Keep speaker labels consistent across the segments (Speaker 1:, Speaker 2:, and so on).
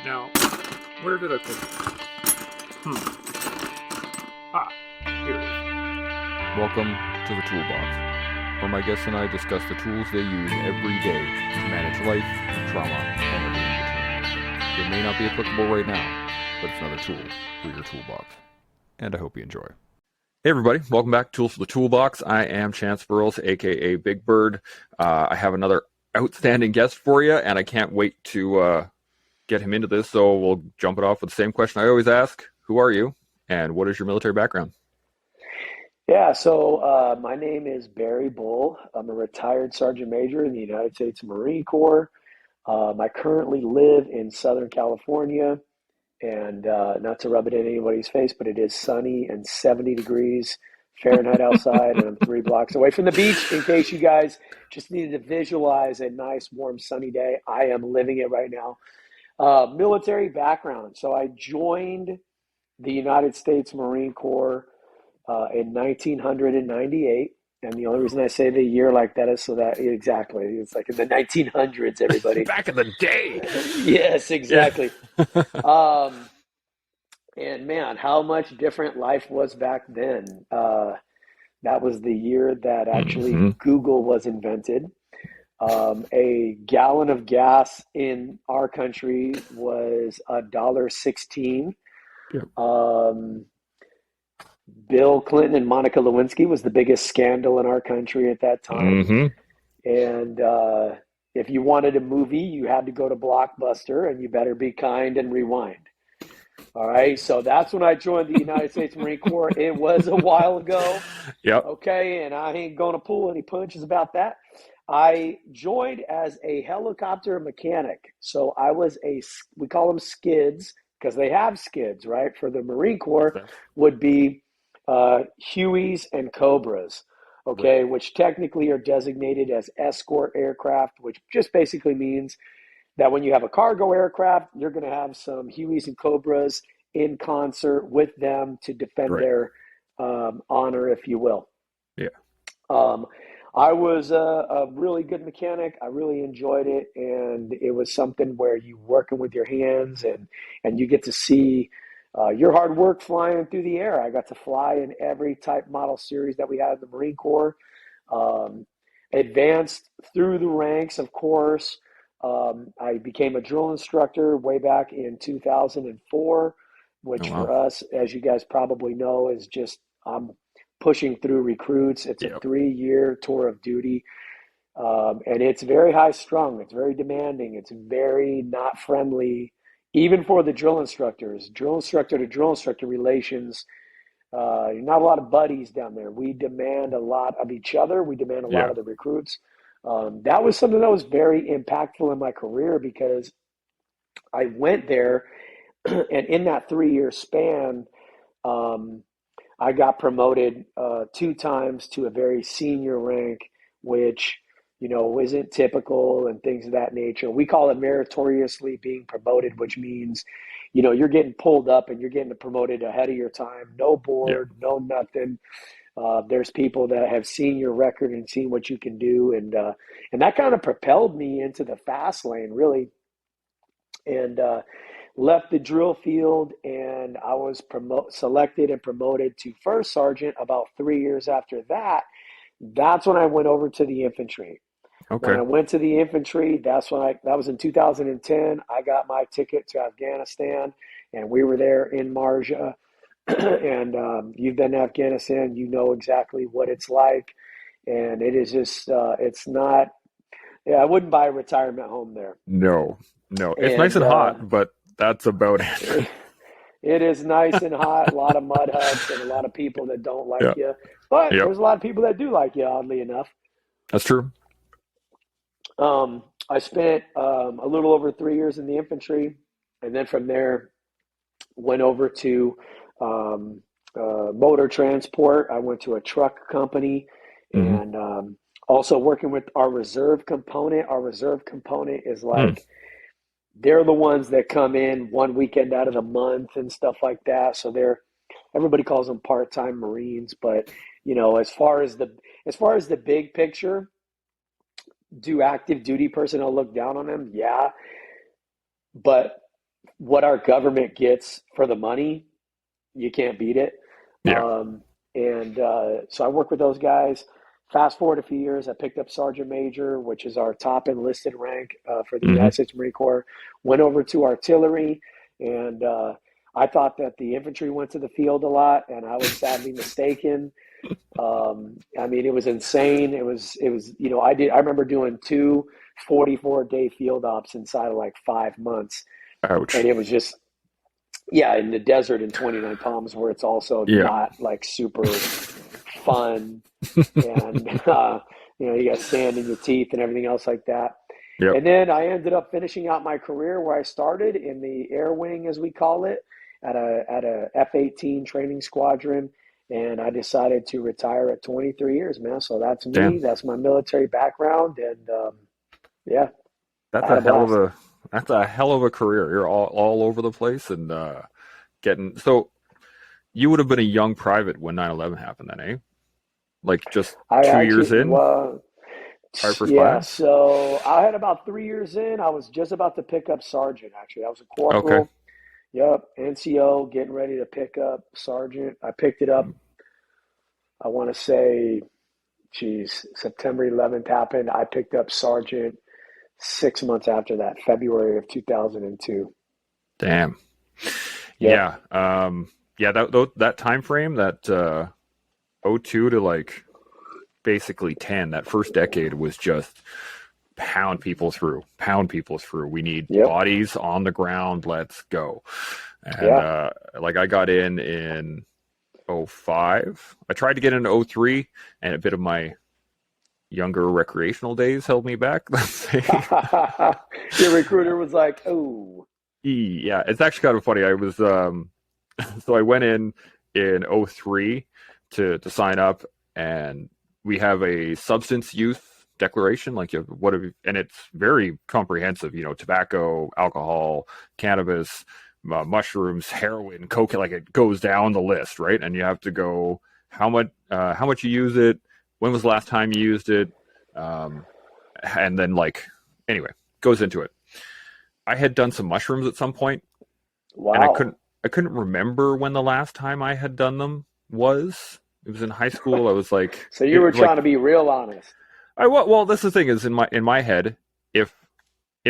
Speaker 1: Now, where did I put it? Ah, here it is.
Speaker 2: Welcome to the Toolbox, where my guests and I discuss the tools they use every day to manage life, trauma, and everything in between. It may not be applicable right now, but it's another tool for your toolbox. And I hope you enjoy. Hey everybody, welcome back to Tools for the Toolbox. I am Chance Burles, aka Big Bird. I have another outstanding guest for you, and I can't wait to get him into this, so we'll jump it off with the same question I always ask. Who are you, and what is your military background?
Speaker 3: Yeah, so my name is Barry Bull. I'm a retired Sergeant Major in the United States Marine Corps. I currently live in Southern California, and not to rub it in anybody's face, but it is sunny and 70 degrees Fahrenheit outside, and I'm 3 blocks away from the beach. In case you guys just needed to visualize a nice, warm, sunny day, I am living it right now. Military background. So I joined the United States Marine Corps in 1998. And the only reason I say the year like that is so that exactly it's like in the 1900s, everybody.
Speaker 1: Back in the day.
Speaker 3: Yes,
Speaker 1: Yeah.
Speaker 3: exactly. And man, how much different life was back then. That was the year that actually Google was invented. A gallon of gas in our country was $1.16.
Speaker 1: Yep.
Speaker 3: Bill Clinton and Monica Lewinsky was the biggest scandal in our country at that time. And if you wanted a movie, you had to go to Blockbuster, and you better be kind and rewind. All right, so that's when I joined the United States Marine Corps. It was a while ago.
Speaker 1: Yep.
Speaker 3: Okay, and I ain't going to pull any punches about that. I joined as a helicopter mechanic. So I was we call them skids because they have skids, right? For the Marine Corps would be Hueys and Cobras, okay, which technically are designated as escort aircraft, which just basically means that when you have a cargo aircraft, you're going to have some Hueys and Cobras in concert with them to defend their honor, if you will.
Speaker 1: Yeah.
Speaker 3: I was a really good mechanic. I really enjoyed it, and it was something where you working with your hands and you get to see your hard work flying through the air. I got to fly in every type model series that we had in the Marine Corps. Advanced through the ranks, of course. I became a drill instructor way back in 2004, which for us, as you guys probably know, is just pushing through recruits. It's a 3-year tour of duty, and it's very high strung. It's very demanding. It's very not friendly, even for the drill instructors. Drill instructor to drill instructor relations. You're not a lot of buddies down there. We demand a lot of each other. We demand a lot of the recruits. That was something that was very impactful in my career because I went there, and in that 3-year span, I got promoted 2 times to a very senior rank, which, you know, isn't typical and things of that nature. We call it meritoriously being promoted, which means, you know, you're getting pulled up and you're getting promoted ahead of your time. No board, no nothing. There's people that have seen your record and seen what you can do, and that kind of propelled me into the fast lane, really. And left the drill field, and I was selected and promoted to first sergeant about 3 years after that. That's when I went over to the infantry.
Speaker 1: Okay.
Speaker 3: When I went to the infantry, that was in 2010. I got my ticket to Afghanistan, and we were there in Marja. And you've been to Afghanistan, you know exactly what it's like. And it is just, it's not, I wouldn't buy a retirement home there.
Speaker 1: No. It's nice and hot, but that's about it.
Speaker 3: It is nice and hot, a lot of mud huts and a lot of people that don't like you. But there's a lot of people that do like you, oddly enough.
Speaker 1: That's true.
Speaker 3: I spent a little over 3 years in the infantry, and then from there went over to motor transport. I went to a truck company, and also working with our reserve component. Our reserve component is like, they're the ones that come in 1 weekend out of the month and stuff like that. So everybody calls them part-time Marines, but you know, as far as the big picture, do active duty personnel look down on them? Yeah. But what our government gets for the money, you can't beat it.
Speaker 1: Yeah.
Speaker 3: So I worked with those guys. Fast forward a few years, I picked up Sergeant Major, which is our top enlisted rank for the
Speaker 1: Hmm.
Speaker 3: United States Marine Corps. Went over to artillery, and I thought that the infantry went to the field a lot, and I was sadly mistaken. I mean, it was insane. I remember doing two 44-day field ops inside of like 5 months,
Speaker 1: Ouch.
Speaker 3: and it was just yeah, in the desert in 29 Palms, where it's also
Speaker 1: Yeah.
Speaker 3: not like super fun, and you got sand in your teeth and everything else like that.
Speaker 1: Yep.
Speaker 3: And then I ended up finishing out my career where I started in the air wing, as we call it, at a F-18 training squadron, and I decided to retire at 23 years, man. So that's me.
Speaker 1: Damn.
Speaker 3: That's my military background, and yeah, I
Speaker 1: That's
Speaker 3: had
Speaker 1: a
Speaker 3: a
Speaker 1: hell of
Speaker 3: blast.
Speaker 1: a career. You're all over the place and getting so you would have been a young private when 9/11 happened then, eh? Like just
Speaker 3: I
Speaker 1: 2 years
Speaker 3: actually,
Speaker 1: in,
Speaker 3: well,
Speaker 1: right first
Speaker 3: yeah.
Speaker 1: class?
Speaker 3: So I had about 3 years in. I was just about to pick up sergeant. Actually, I was a
Speaker 1: Okay.
Speaker 3: corporal. Yep, NCO, getting ready to pick up sergeant. I picked it up. I want to say, geez, September 11th happened. I picked up sergeant 6 months after that, February of 2002.
Speaker 1: Damn.
Speaker 3: Yep.
Speaker 1: Yeah. Yeah, that time frame, that '02 to like basically 10, that first decade was just pound people through, pound people through. We need
Speaker 3: Yep.
Speaker 1: bodies on the ground. Let's go. And
Speaker 3: Yeah.
Speaker 1: like I got in '05. I tried to get in '03, and a bit of my younger recreational days held me back. Let's say.
Speaker 3: Your recruiter was like, "Oh,
Speaker 1: Yeah, it's actually kind of funny. I was so I went in '03 to sign up, and we have a substance use declaration, like what have you, and it's very comprehensive. Tobacco, alcohol, cannabis, mushrooms, heroin, cocaine. Like it goes down the list, right? And you have to go how much you use it, when was the last time you used it, um, and then like anyway, goes into it. I had done some mushrooms at some point, and
Speaker 3: wow."
Speaker 1: I couldn't remember when the last time I had done them was. It was in high school. I was like,
Speaker 3: So you
Speaker 1: it
Speaker 3: were
Speaker 1: was like
Speaker 3: trying to be real honest.
Speaker 1: well, that's the thing is in my head, if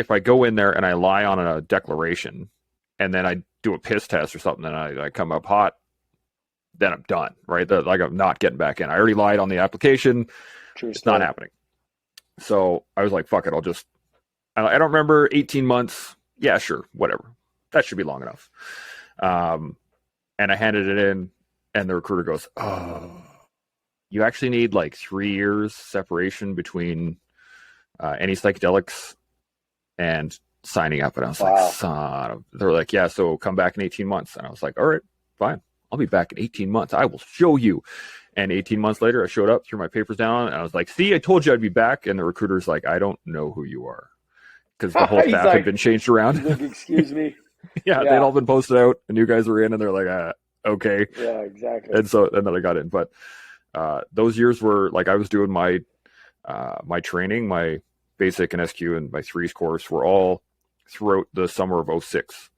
Speaker 1: I go in there and I lie on a declaration, and then I do a piss test or something, and I come up hot, then I'm done, right? Like I'm not getting back in. I already lied on the application.
Speaker 3: True
Speaker 1: It's not
Speaker 3: story.
Speaker 1: happening. So I was like, fuck it. I don't remember 18 months. Yeah, sure, whatever. That should be long enough. Um, and I handed it in, and the recruiter goes, "Oh, you actually need like 3 years separation between any psychedelics and signing up." And I was like,
Speaker 3: Wow.
Speaker 1: son of, they were like, "Yeah, so come back in 18 months." And I was like, "All right, fine. I'll be back in 18 months. I will show you." And 18 months later, I showed up, threw my papers down, and I was like, "See, I told you I'd be back." And the recruiter's like, "I don't know who you are," because the whole
Speaker 3: He's
Speaker 1: staff had
Speaker 3: like,
Speaker 1: been changed around.
Speaker 3: "Excuse me."
Speaker 1: Yeah, they'd
Speaker 3: Yeah.
Speaker 1: all been posted out, and you guys were in, and they're like, okay.
Speaker 3: Yeah. Exactly.
Speaker 1: And then I got in. But those years were like I was doing my training, my basic and SQ and my threes course were all throughout the summer of '06.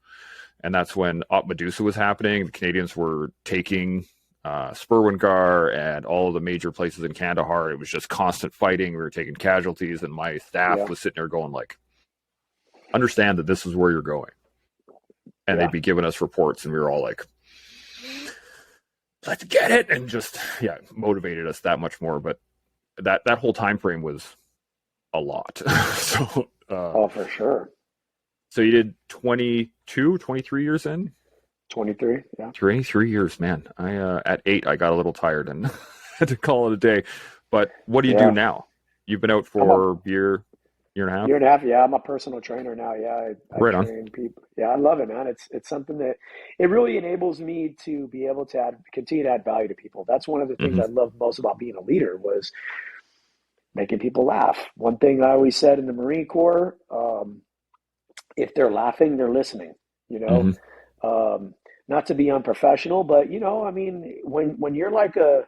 Speaker 1: And that's when Op Medusa was happening. The Canadians were taking Spurwingar and all of the major places in Kandahar. It was just constant fighting. We were taking casualties, and my staff
Speaker 3: Yeah.
Speaker 1: was sitting there going like, understand that this is where you're going. And
Speaker 3: Yeah.
Speaker 1: they'd be giving us reports, and we were all like, let's get it, and just motivated us that much more. But that whole time frame was a lot. So
Speaker 3: Oh, for sure.
Speaker 1: so you did 22, 23 years in?
Speaker 3: 23. Yeah.
Speaker 1: 23 years, man. I at 8 I got a little tired and had to call it a day. But what do you do
Speaker 3: Yeah.
Speaker 1: now? You've been out
Speaker 3: I'm a
Speaker 1: for a year and a half?
Speaker 3: year and a half. Yeah. I'm a personal trainer now. Yeah. I
Speaker 1: Right on.
Speaker 3: train people. Yeah. I love it, man. It's something that it really enables me to be able to continue to add value to people. That's one of the things
Speaker 1: Hmm.
Speaker 3: I love most about being a leader was making people laugh. One thing I always said in the Marine Corps, if they're laughing, they're listening, you know.
Speaker 1: Hmm.
Speaker 3: Um, Not to be unprofessional, but I mean, when you're like a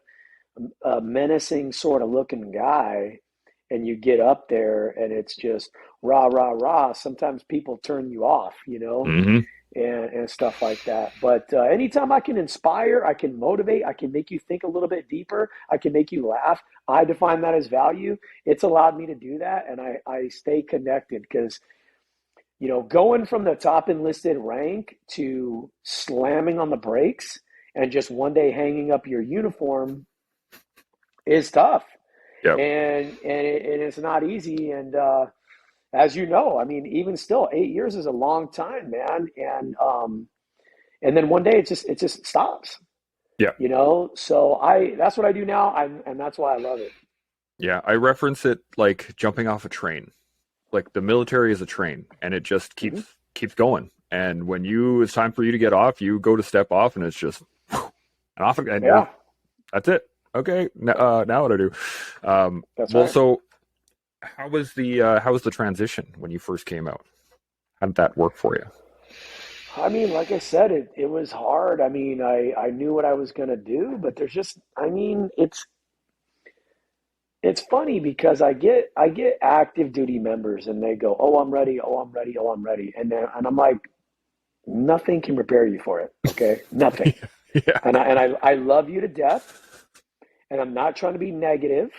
Speaker 3: menacing sort of looking guy and you get up there and it's just rah rah rah, sometimes people turn you off,
Speaker 1: Hmm.
Speaker 3: and stuff like that. But anytime I can inspire, I can motivate, I can make you think a little bit deeper, I can make you laugh. I define that as value. It's allowed me to do that, and I stay connected because, going from the top enlisted rank to slamming on the brakes and just one day hanging up your uniform is tough,
Speaker 1: Yep.
Speaker 3: and it's not easy. And as you know, I mean, even still, 8 years is a long time, man. And then one day it just stops,
Speaker 1: Yeah.
Speaker 3: So that's what I do now, and that's why I love it.
Speaker 1: Yeah. I reference it like jumping off a train. Like the military is a train, and it just
Speaker 3: Hmm.
Speaker 1: keeps going. And when it's time for you to get off, you go to step off, and it's just and off again.
Speaker 3: Yeah,
Speaker 1: That's it. Okay. Now what do I do?
Speaker 3: that's
Speaker 1: Well,
Speaker 3: right.
Speaker 1: so how was the transition when you first came out? How did that work for you?
Speaker 3: I mean, like I said, it was hard. I mean, I knew what I was gonna do, but there's just, I mean, it's funny because I get active duty members and they go, "Oh, I'm ready. Oh, I'm ready. Oh, I'm ready." And I'm like, nothing can prepare you for it. Okay, nothing.
Speaker 1: Yeah.
Speaker 3: And I love you to death, and I'm not trying to be negative.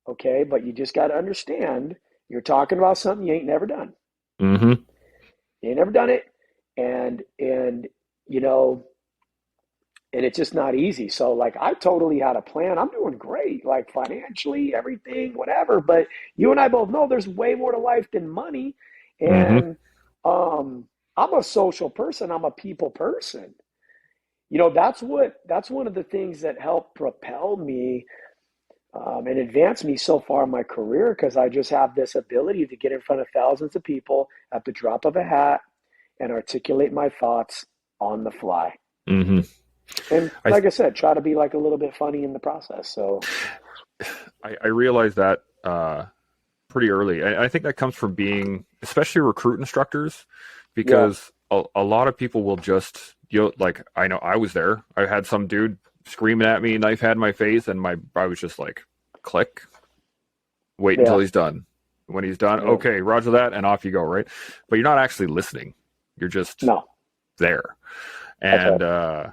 Speaker 3: Okay, but you just got to understand, you're talking about something you ain't never done.
Speaker 1: Mm-hmm.
Speaker 3: You ain't never done it, and you know, and it's just not easy. So like I totally had a plan. I'm doing great, like financially, everything, whatever. But you and I both know there's way more to life than money.
Speaker 1: Mm-hmm.
Speaker 3: And I'm a social person. I'm a people person. That's one of the things that helped propel me and advance me so far in my career because I just have this ability to get in front of thousands of people at the drop of a hat and articulate my thoughts on the fly.
Speaker 1: Mm-hmm.
Speaker 3: And
Speaker 1: I
Speaker 3: like I said, try to be like a little bit funny in the process. So
Speaker 1: I realized that pretty early. I think that comes from being, especially recruit instructors,
Speaker 3: yeah,
Speaker 1: because a lot of people will just, like, I know I was there. I had some dude screaming at me, knife had my face, and I was just like, click, wait until
Speaker 3: yeah,
Speaker 1: he's done. When he's done,
Speaker 3: yeah.
Speaker 1: okay, roger that, and off you go, right? But you're not actually listening. You're just
Speaker 3: No,
Speaker 1: there.
Speaker 3: that's right.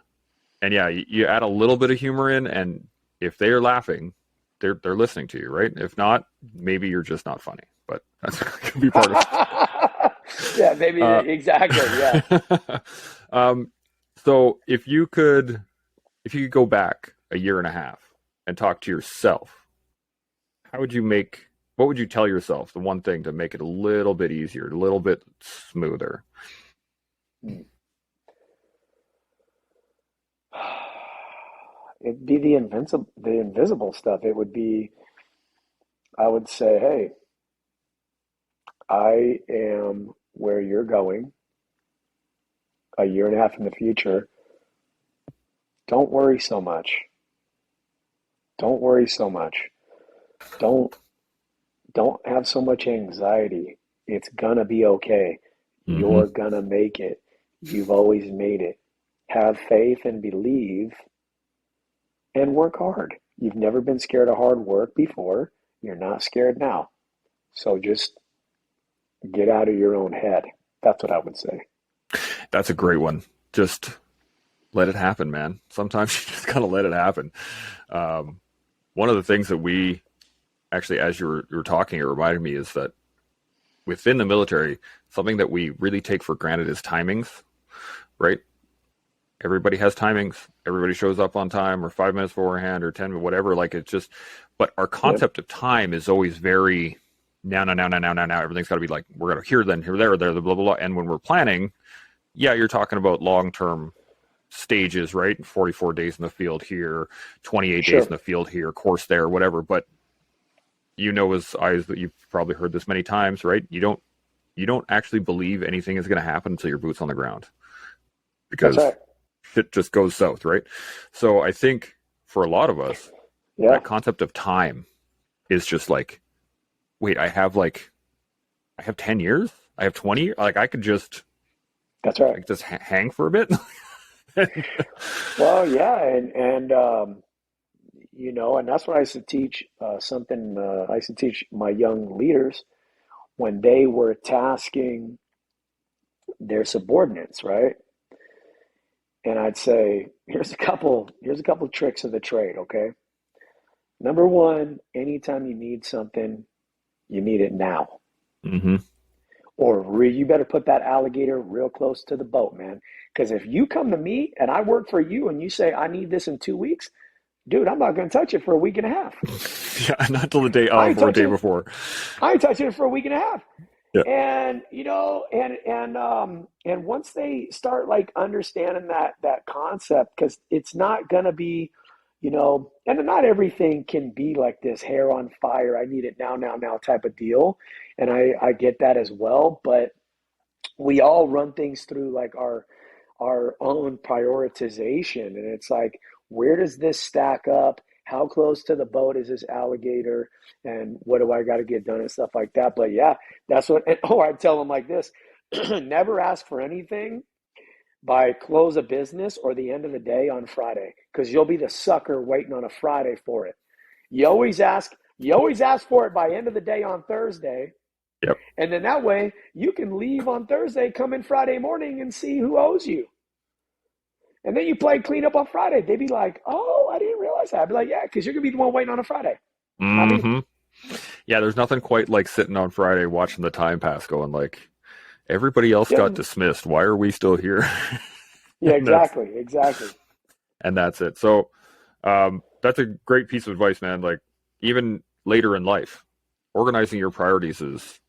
Speaker 1: And yeah, you add a little bit of humor in, and if they're laughing, they're listening to you, right? If not, maybe you're just not funny. But that's could be part of
Speaker 3: Yeah, maybe
Speaker 1: it.
Speaker 3: exactly. Yeah.
Speaker 1: Um, so if you could go back a year and a half and talk to yourself, how would you make? What would you tell yourself? The one thing to make it a little bit easier, a little bit smoother.
Speaker 3: Hmm. It'd be the invisible stuff. It would be, I would say, hey, I am where you're going a year and a half in the future. Don't worry so much. Don't worry so much. Don't don't have so much anxiety. It's gonna be okay.
Speaker 1: Mm-hmm.
Speaker 3: You're gonna make it. You've always made it. Have faith and believe and work hard. You've never been scared of hard work before. You're not scared now. So just get out of your own head. That's what I would say.
Speaker 1: That's a great one. Just let it happen, man. Sometimes you just gotta let it happen. Um, One of the things that we actually, as you were talking, it reminded me is that within the military, something that we really take for granted is timings, right? Everybody has timings. Everybody shows up on time or 5 minutes beforehand or 10, whatever. Like it's just, but our
Speaker 3: Yep.
Speaker 1: concept of time is always very now, now, now, now, now, now, now. Everything's got to be like, we're going to here, then here, there, blah, blah, blah. And when we're planning, yeah, you're talking about long-term stages, right? 44 days in the field here, 28 days in
Speaker 3: Sure.
Speaker 1: the field here, course there, whatever. But as eyes that you've probably heard this many times, right? You don't actually believe anything is going to happen until your boots on the ground
Speaker 3: That's
Speaker 1: because
Speaker 3: right.
Speaker 1: shit just goes south, right? So I think for a lot of us,
Speaker 3: Yeah.
Speaker 1: that concept of time is just like, wait, I have 10 years, I have 20, like
Speaker 3: That's right.
Speaker 1: I could just hang for a bit.
Speaker 3: Well, yeah, and that's what I used to teach. Something I used to teach my young leaders when they were tasking their subordinates, right? And I'd say, here's a couple tricks of the trade, okay? Number one, anytime you need something, you need it now.
Speaker 1: Mm-hmm.
Speaker 3: Or you better put that alligator real close to the boat, man. Because if you come to me and I work for you and you say, I need this in 2 weeks, dude, I'm not going to touch it for a week and a half.
Speaker 1: Yeah, not till the day
Speaker 3: I ain't
Speaker 1: of or a day
Speaker 3: touching it.
Speaker 1: before.
Speaker 3: I ain't touching it for a week and a half.
Speaker 1: Yeah.
Speaker 3: And and once they start like understanding that concept, because it's not gonna be, and not everything can be like this hair on fire, I need it now, now, now type of deal. And I get that as well, but we all run things through like our own prioritization, and it's like, where does this stack up? How close to the boat is this alligator, and what do I got to get done and stuff like that? But yeah, that's what. And, I tell them like this: never ask for anything by close of business or the end of the day on Friday, because you'll be the sucker waiting on a Friday for it. You always ask. You always ask for it by end of the day on Thursday.
Speaker 1: Yep.
Speaker 3: And then that way you can leave on Thursday, come in Friday morning and see who owes you. And then you play cleanup on Friday. They'd be like, oh, I didn't realize that. I'd be like, yeah, because you're going to be the one waiting on a Friday.
Speaker 1: Mm-hmm. Yeah, there's nothing quite like sitting on Friday watching the time pass going like, everybody else got dismissed. Why are we still here?
Speaker 3: Yeah, exactly.
Speaker 1: And that's it. So that's a great piece of advice, man. Like, even later in life, organizing your priorities is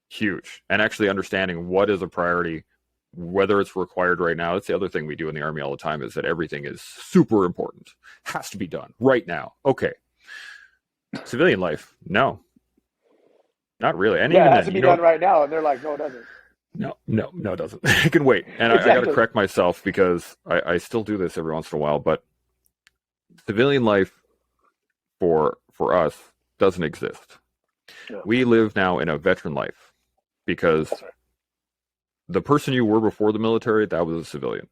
Speaker 1: huge, and actually understanding what is a priority, whether it's required right now. That's the other thing we do in the Army all the time, is that everything is super important, has to be done right now. Okay. Civilian life, no, not really. And
Speaker 3: yeah,
Speaker 1: even
Speaker 3: it has to be done right now, and they're like, no, it doesn't.
Speaker 1: No, it doesn't. It can wait. And
Speaker 3: exactly.
Speaker 1: I got to correct myself, because I still do this every once in a while, but civilian life for us doesn't exist. No. We live now in a veteran life, because the person you were before the military, that was a civilian.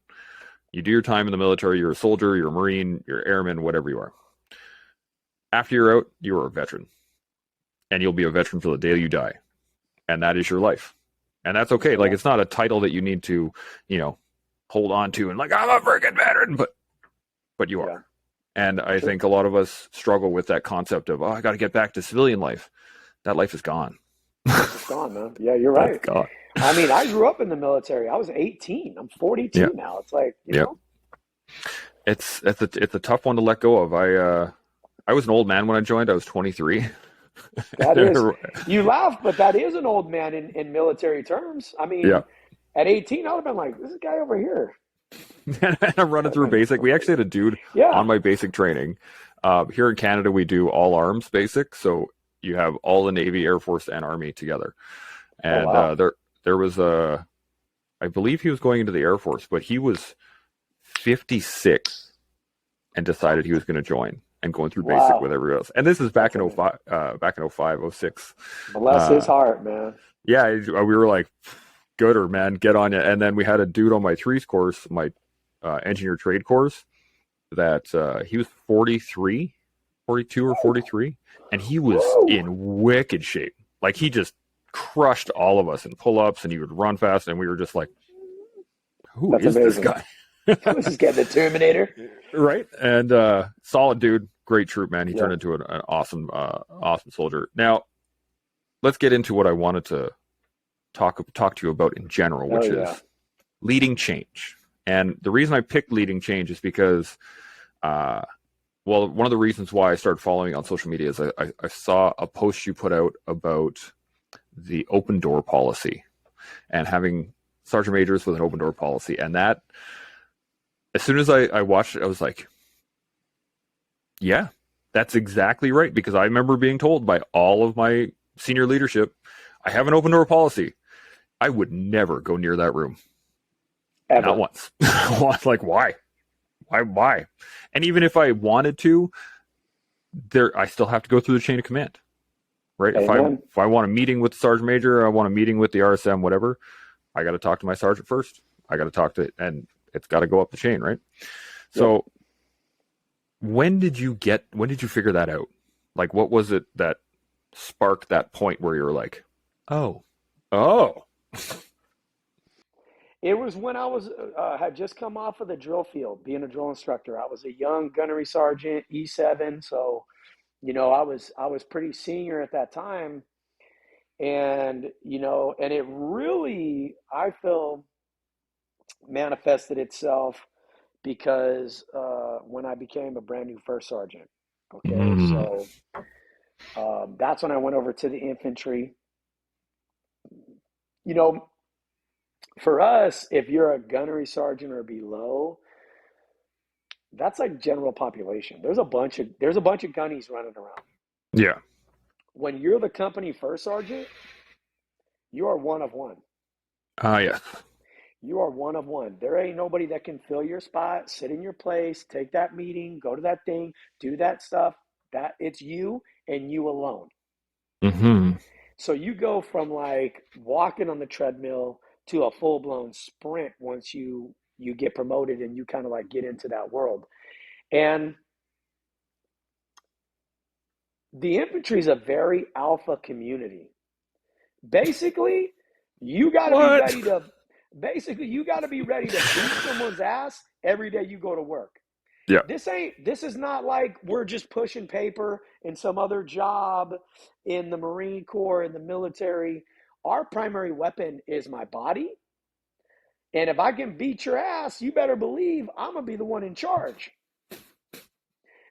Speaker 1: You do your time in the military, you're a soldier, you're a Marine, you're an airman, whatever you are. After you're out, you're a veteran. And you'll be a veteran till the day you die. And that is your life. And that's okay. Like, it's not a title that you need to, hold on to and like, I'm a freaking veteran, but you are. Yeah. And I think a lot of us struggle with that concept of, I got to get back to civilian life. That life is gone.
Speaker 3: It's gone, man. Yeah, you're right.
Speaker 1: It's gone.
Speaker 3: I mean, I grew up in the military. I was 18. I'm 42 now. It's like, you know.
Speaker 1: It's a tough one to let go of. I was an old man when I joined. I was 23.
Speaker 3: That is, you laugh, but that is an old man in military terms. I mean, at 18, I would have been like, this is a guy over here.
Speaker 1: And I'm running through basic. We actually had a dude on my basic training. Here in Canada, we do all arms basic. So you have all the Navy, Air Force, and Army together. And there was I believe he was going into the Air Force, but he was 56 and decided he was going to join and going through basic with everybody else. And this is back in 05, 06.
Speaker 3: Bless his heart, man.
Speaker 1: Yeah, we were like, gooder, man, get on it. And then we had a dude on my 3s course, my engineer trade course, that he was 42 or 43, and he was in wicked shape. Like, he just crushed all of us in pull-ups, and he would run fast, and we were just like, who is this guy?
Speaker 3: I was just getting the Terminator.
Speaker 1: Right? And solid dude, great troop, man. He turned into an awesome soldier. Now, let's get into what I wanted to talk to you about in general, which is leading change. And the reason I picked leading change is because, one of the reasons why I started following you on social media is I saw a post you put out about the open door policy and having sergeant majors with an open door policy. And that, as soon as I watched it, I was like, yeah, that's exactly right. Because I remember being told by all of my senior leadership, I have an open door policy. I would never go near that room. Ever. Not once. Like, why? Why? And even if I wanted to, I still have to go through the chain of command, right? Amen. If I want a meeting with the sergeant major, I want a meeting with the RSM, whatever, I got to talk to my sergeant first. I got to talk to, and it's got to go up the chain, right? So when did you figure that out? Like, what was it that sparked that point where you were like, oh.
Speaker 3: It was when I was had just come off of the drill field, being a drill instructor. I was a young gunnery sergeant, E7, so I was pretty senior at that time, and and it really, I feel, manifested itself because when I became a brand new first sergeant. Okay,
Speaker 1: Mm.
Speaker 3: so that's when I went over to the infantry. You know, for us, if you're a gunnery sergeant or below, that's like general population. There's a bunch of gunnies running around.
Speaker 1: Yeah.
Speaker 3: When you're the company first sergeant, you are one of one.
Speaker 1: Yes.
Speaker 3: You are one of one. There ain't nobody that can fill your spot, sit in your place, take that meeting, go to that thing, do that stuff. That it's you and you alone.
Speaker 1: Mm-hmm.
Speaker 3: So you go from like walking on the treadmill to a full blown sprint once you get promoted and you kind of like get into that world. And the infantry is a very alpha community. Basically, you got to be
Speaker 1: What?
Speaker 3: ready to beat someone's ass every day you go to work.
Speaker 1: Yeah.
Speaker 3: This is not like we're just pushing paper in some other job in the Marine Corps, in the military. Our primary weapon is my body. And if I can beat your ass, you better believe I'm going to be the one in charge.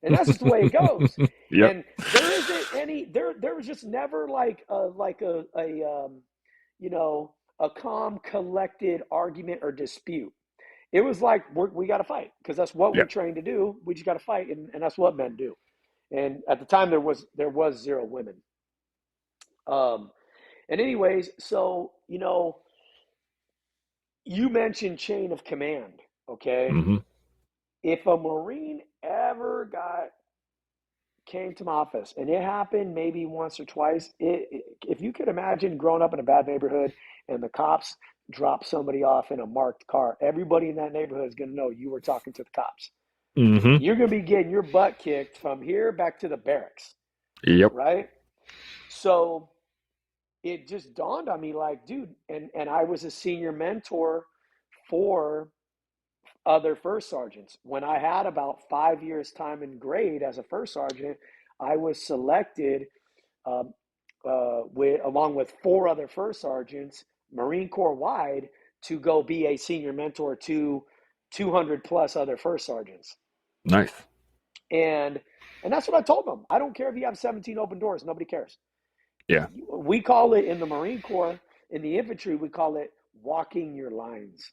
Speaker 3: And that's just the way it goes.
Speaker 1: Yep.
Speaker 3: And there isn't any there was just never like a calm collected argument or dispute. It was like we got to fight because that's what
Speaker 1: Yeah.
Speaker 3: we're trained to do. We just got to fight, and that's what men do. And at the time, there was zero women. Um, and anyways, so you mentioned chain of command. Okay,
Speaker 1: Mm-hmm.
Speaker 3: if a Marine ever came to my office, and it happened maybe once or twice, if you could imagine growing up in a bad neighborhood and the cops drop somebody off in a marked car, everybody in that neighborhood is going to know you were talking to the cops.
Speaker 1: Mm-hmm.
Speaker 3: You're going to be getting your butt kicked from here back to the barracks,
Speaker 1: Yep.
Speaker 3: right? So it just dawned on me like, dude, and I was a senior mentor for other first sergeants. When I had about 5 years time in grade as a first sergeant, I was selected um, along with four other first sergeants, Marine Corps wide, to go be a senior mentor to 200 plus other first sergeants.
Speaker 1: Nice.
Speaker 3: And that's what I told them. I don't care if you have 17 open doors. Nobody cares.
Speaker 1: Yeah.
Speaker 3: We call it in the Marine Corps, in the infantry, we call it walking your lines.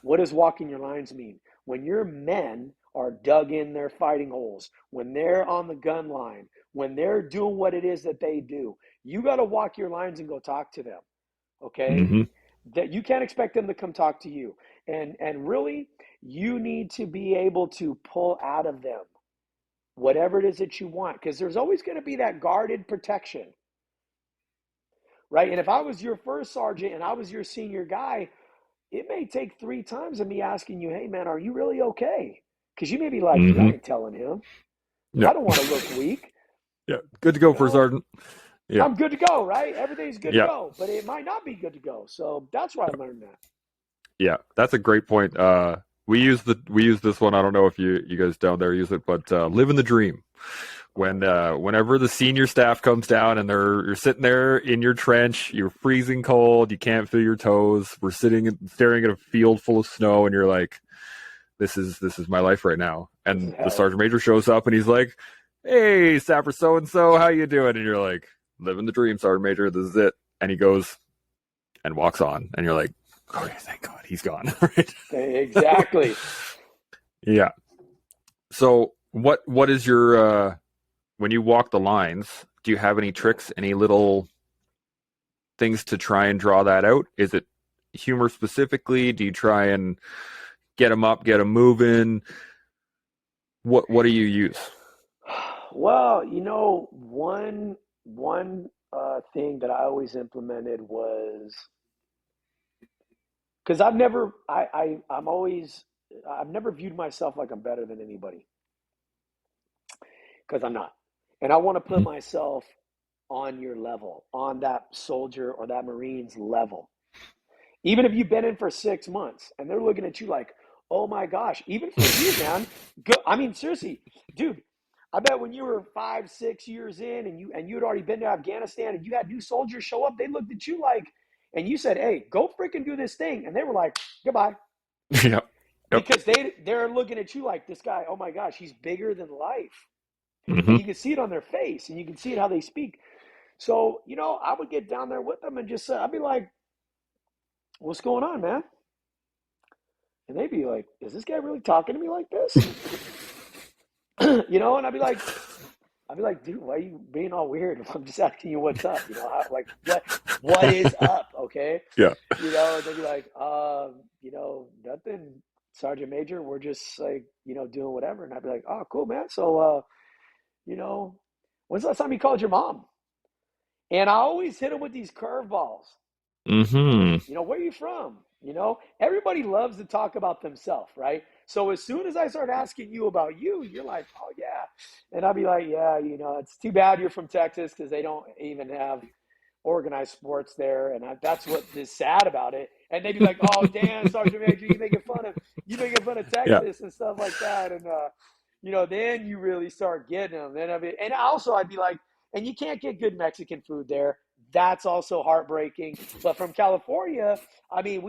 Speaker 3: What does walking your lines mean? When your men are dug in their fighting holes, when they're on the gun line, when they're doing what it is that they do, you got to walk your lines and go talk to them. Okay?
Speaker 1: Mm-hmm.
Speaker 3: That you can't expect them to come talk to you. And really, you need to be able to pull out of them whatever it is that you want, because there's always going to be that guarded protection, right? And if I was your first sergeant and I was your senior guy, it may take 3 times of me asking you, hey man, are you really okay? Because you may be like, yeah, I
Speaker 1: Mm-hmm.
Speaker 3: ain't telling him.
Speaker 1: Yeah.
Speaker 3: I don't want to look weak.
Speaker 1: Yeah. Good to go
Speaker 3: You
Speaker 1: for
Speaker 3: know,
Speaker 1: sergeant. Yeah.
Speaker 3: I'm good to go, right? Everything's good to
Speaker 1: Yeah.
Speaker 3: go, but it might not be good to go. So that's where I learned that.
Speaker 1: Yeah. That's a great point. We use this one. I don't know if you guys down there use it, but living the dream. Whenever the senior staff comes down and you're sitting there in your trench, you're freezing cold, you can't feel your toes. We're sitting and staring at a field full of snow, and you're like, this is my life right now. And the sergeant major shows up and he's like, hey, Sapper so and so, how you doing? And you're like, living the dream, sergeant major. This is it. And he goes and walks on, and you're like, okay, thank God he's gone. Right?
Speaker 3: Exactly.
Speaker 1: Yeah. So what is your when you walk the lines, do you have any tricks, any little things to try and draw that out? Is it humor specifically? Do you try and get them up, get them moving? What do you use?
Speaker 3: Well, one thing that I always implemented was, because I've never viewed myself like I'm better than anybody, because I'm not. And I want to put myself on your level, on that soldier or that Marine's level. Even if you've been in for 6 months and they're looking at you like, oh my gosh, even for you, man. I mean, seriously, dude, I bet when you were 5, 6 years in and you had already been to Afghanistan and you had new soldiers show up, they looked at you like, and you said, hey, go freaking do this thing. And they were like, goodbye.
Speaker 1: Yep. Yep.
Speaker 3: Because they're looking at you like, this guy, oh my gosh, he's bigger than life. And
Speaker 1: Hmm.
Speaker 3: you can see it on their face and you can see it how they speak. So, I would get down there with them and just, I'd be like, what's going on, man? And they'd be like, is this guy really talking to me like this? And I'd be like, dude, why are you being all weird? I'm just asking you what's up. What is up? Okay.
Speaker 1: Yeah.
Speaker 3: And they'd be like, nothing, Sergeant Major. We're just like, doing whatever. And I'd be like, oh, cool, man. So, when's the last time you called your mom? And I always hit them with these curveballs.
Speaker 1: Hmm.
Speaker 3: Where are you from? Everybody loves to talk about themselves, right? So as soon as I start asking you about you, you're like, oh, yeah. And I'll be like, yeah, it's too bad you're from Texas because they don't even have organized sports there. And that's what is sad about it. And they'd be like, oh, Dan, Sergeant Major, you making fun of
Speaker 1: Yeah.
Speaker 3: Texas and stuff like that. And, then you really start getting them. And also I'd be like, and you can't get good Mexican food there. That's also heartbreaking. But from California, I mean,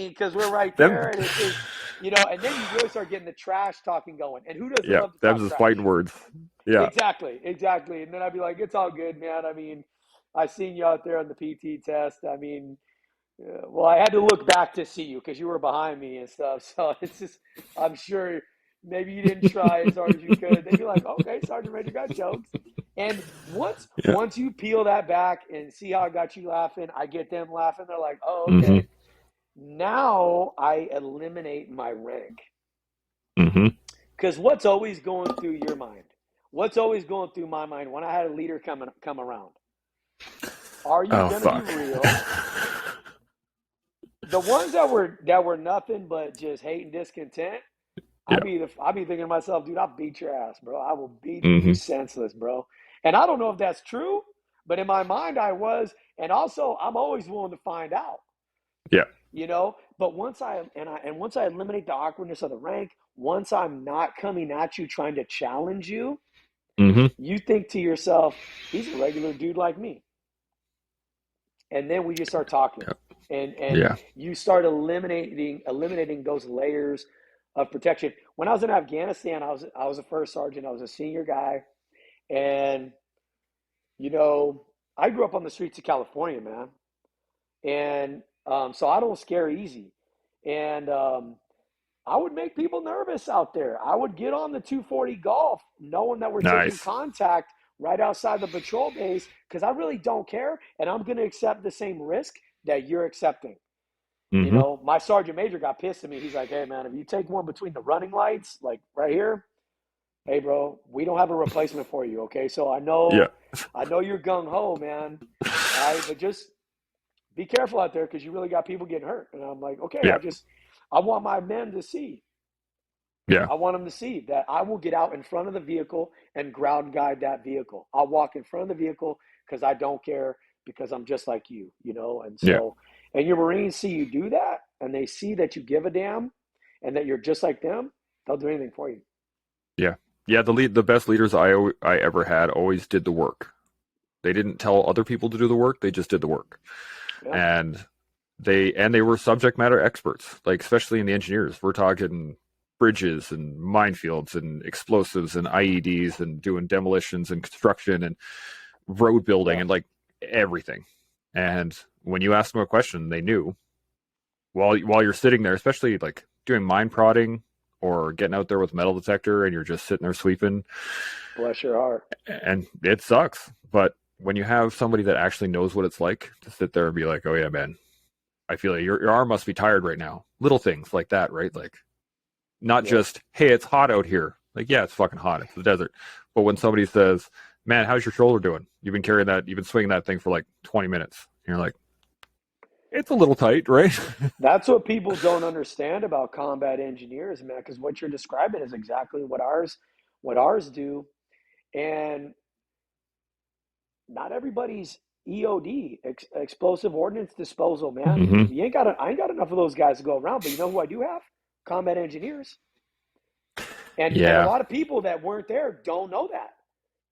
Speaker 3: because we're right
Speaker 1: Them.
Speaker 3: there, and it's just, and then you really start getting the trash talking going. And who doesn't
Speaker 1: Yeah.
Speaker 3: love to
Speaker 1: Them's
Speaker 3: talk
Speaker 1: just
Speaker 3: trash?
Speaker 1: fighting words. Yeah.
Speaker 3: Exactly. And then I'd be like, it's all good, man. I mean, I seen you out there on the PT test. I mean, well, I had to look back to see you because you were behind me and stuff. So it's just, I'm sure maybe you didn't try as hard as you could. They'd be like, okay, Sergeant Major got jokes. And once
Speaker 1: Yeah.
Speaker 3: once you peel that back and see how I got you laughing, I get them laughing. They're like, oh,
Speaker 1: Hmm.
Speaker 3: okay. Now I eliminate my rank.
Speaker 1: Hmm.
Speaker 3: Because what's always going through your mind? What's always going through my mind when I had a leader come around? Are you
Speaker 1: Oh,
Speaker 3: gonna be
Speaker 1: fuck.
Speaker 3: real? The ones that were nothing but just hate and discontent,
Speaker 1: Yeah.
Speaker 3: I'd be thinking to myself, dude, I'll beat your ass, bro. I will beat you
Speaker 1: Hmm.
Speaker 3: senseless, bro. And I don't know if that's true, but in my mind I was, and also I'm always willing to find out.
Speaker 1: Yeah.
Speaker 3: But once once I eliminate the awkwardness of the rank, once I'm not coming at you trying to challenge you,
Speaker 1: Hmm.
Speaker 3: you think to yourself, he's a regular dude like me. And then we just start talking. And
Speaker 1: Yeah.
Speaker 3: you start eliminating those layers of protection. When I was in Afghanistan, I was a first sergeant, I was a senior guy, and I grew up on the streets of California, man. And so I don't scare easy. And I would make people nervous out there. I would get on the 240 Golf knowing that we're taking
Speaker 1: Nice.
Speaker 3: contact right outside the patrol base because I really don't care. And I'm going to accept the same risk that you're accepting.
Speaker 1: Hmm.
Speaker 3: My sergeant major got pissed at me. He's like, hey, man, if you take one between the running lights, like right here, hey, bro, we don't have a replacement for you. Okay. So
Speaker 1: Yeah.
Speaker 3: I know you're gung ho, man. All right. But just be careful out there because you really got people getting hurt. And I'm like, okay,
Speaker 1: Yeah.
Speaker 3: I want my men to see.
Speaker 1: Yeah.
Speaker 3: I want them to see that I will get out in front of the vehicle and ground guide that vehicle. I'll walk in front of the vehicle because I don't care because I'm just like you, And
Speaker 1: Yeah.
Speaker 3: so, and your Marines see you do that and they see that you give a damn and that you're just like them, they'll do anything for you.
Speaker 1: Yeah. Yeah. The best leaders I ever had always did the work. They didn't tell other people to do the work. They just did the work.
Speaker 3: Yeah.
Speaker 1: And they were subject matter experts, like especially in the engineers. We're talking bridges and minefields and explosives and IEDs and doing demolitions and construction and road building and like everything. And when you asked them a question, they knew while you're sitting there, especially like doing mine prodding or getting out there with metal detector and you're just sitting there sweeping.
Speaker 3: Bless your heart.
Speaker 1: And it sucks. But when you have somebody that actually knows what it's like to sit there and be like, oh yeah, man, I feel like your arm must be tired right now. Little things like that, right? Like not just, hey, it's hot out here. Like, yeah, it's fucking hot. It's the desert. But when somebody says, man, how's your shoulder doing? You've been swinging that thing for like 20 minutes. And you're like, it's a little tight, right?
Speaker 3: That's what people don't understand about combat engineers, man, because what you're describing is exactly what ours do. And not everybody's EOD, explosive ordnance disposal, man.
Speaker 1: Hmm.
Speaker 3: I ain't got enough of those guys to go around, but you know who I do have? Combat engineers. And a
Speaker 1: Yeah.
Speaker 3: lot of people that weren't there don't know that.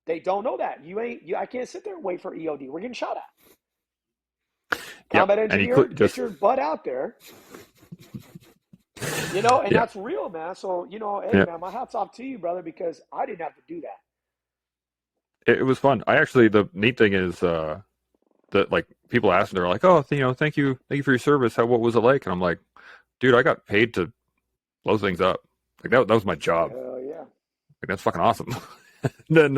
Speaker 3: They don't know that. I can't sit there and wait for EOD. We're getting shot at.
Speaker 1: Yep.
Speaker 3: Combat
Speaker 1: And he
Speaker 3: engineer, get
Speaker 1: just,
Speaker 3: your butt out there. And
Speaker 1: yeah.
Speaker 3: that's real, man. So, hey,
Speaker 1: Yeah.
Speaker 3: man, my hat's off to you, brother, because I didn't have to do that.
Speaker 1: It was fun. The neat thing is, that like people ask me, they're like, oh, thank you for your service. What was it like? And I'm like, dude, I got paid to blow things up. Like that was my job.
Speaker 3: Hell yeah.
Speaker 1: Like that's fucking awesome. Then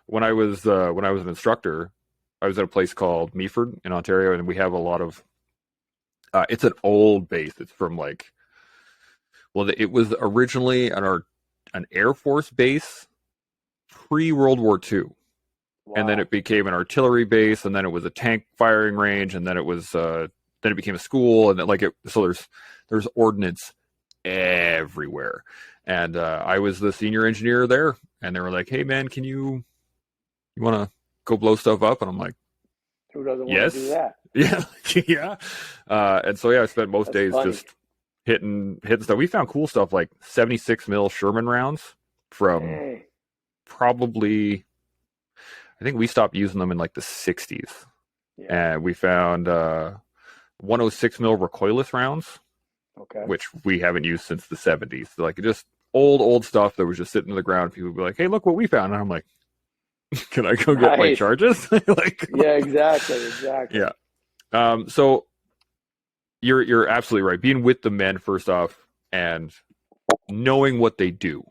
Speaker 1: when I was an instructor, I was at a place called Meaford in Ontario, and we have a lot of. It's an old base. It's from it was originally an Air Force base pre World War II,
Speaker 3: Wow.
Speaker 1: and then it became an artillery base, and then it was a tank firing range, and then it was then it became a school, and then so there's ordnance everywhere. And I was the senior engineer there, and they were like, "Hey, man, you want to go blow stuff up?" And I'm like,
Speaker 3: Who doesn't want
Speaker 1: "Yes,
Speaker 3: to do that?
Speaker 1: yeah, yeah." And so I spent most
Speaker 3: That's
Speaker 1: days
Speaker 3: funny.
Speaker 1: just hitting stuff. We found cool stuff like 76 mil Sherman rounds from
Speaker 3: Hey.
Speaker 1: probably. I think we stopped using them in like the 60s,
Speaker 3: Yeah.
Speaker 1: and we found 106 mil recoilless rounds,
Speaker 3: Okay.
Speaker 1: which we haven't used since the 70s. So like just old stuff that was just sitting in the ground. People would be like, "Hey, look what we found," and I'm like, "Can I go get my
Speaker 3: Nice.
Speaker 1: charges?" Like,
Speaker 3: Yeah, exactly.
Speaker 1: yeah. So you're absolutely right. Being with the men first off, and knowing what they do,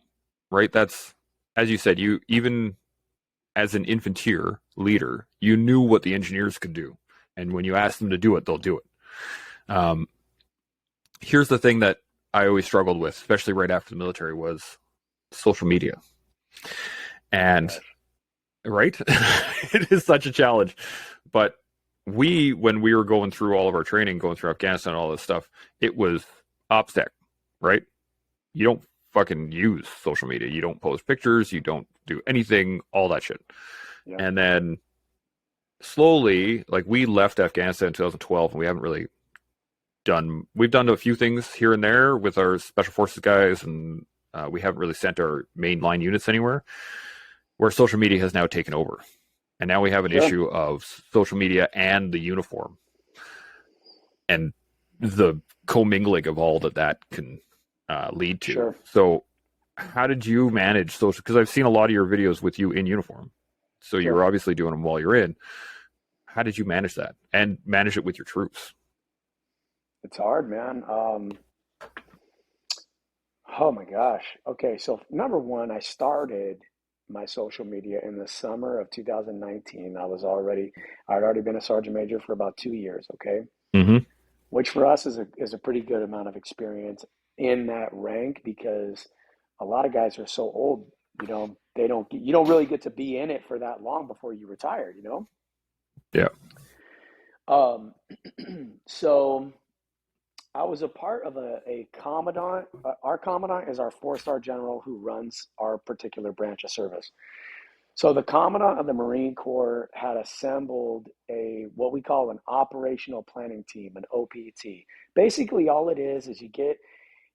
Speaker 1: right? That's, as you said, you even as an infanteer leader, you knew what the engineers could do, and when you ask them to do it, they'll do it. Here's the thing that I always struggled with, especially right after the military, was social media. And right, it is such a challenge. But when we were going through all of our training, going through Afghanistan, all this stuff, it was OPSEC, right? You don't fucking use social media. You don't post pictures. You don't do anything, all that shit.
Speaker 3: Yeah.
Speaker 1: And then slowly, like we left Afghanistan in 2012, and we haven't really we've done a few things here and there with our special forces guys, and we haven't really sent our mainline units anywhere, where social media has now taken over. And now we have an issue of social media and the uniform and the commingling of all that can lead to.
Speaker 3: Sure.
Speaker 1: So how did you manage social? Because I've seen a lot of your videos with you in uniform. So you're obviously doing them while you're in. How did you manage that and manage it with your troops?
Speaker 3: It's hard, man. Oh my gosh. Okay, so number one, I started my social media in the summer of 2019. I'd already been a sergeant major for about 2 years, okay?
Speaker 1: Mm-hmm.
Speaker 3: Which for us is a pretty good amount of experience in that rank, because a lot of guys are so old, you don't really get to be in it for that long before you retire,
Speaker 1: Yeah.
Speaker 3: So I was a part of a commandant. Our commandant is our 4-star general who runs our particular branch of service. So the commandant of the Marine Corps had assembled what we call an operational planning team, an OPT. Basically, all it is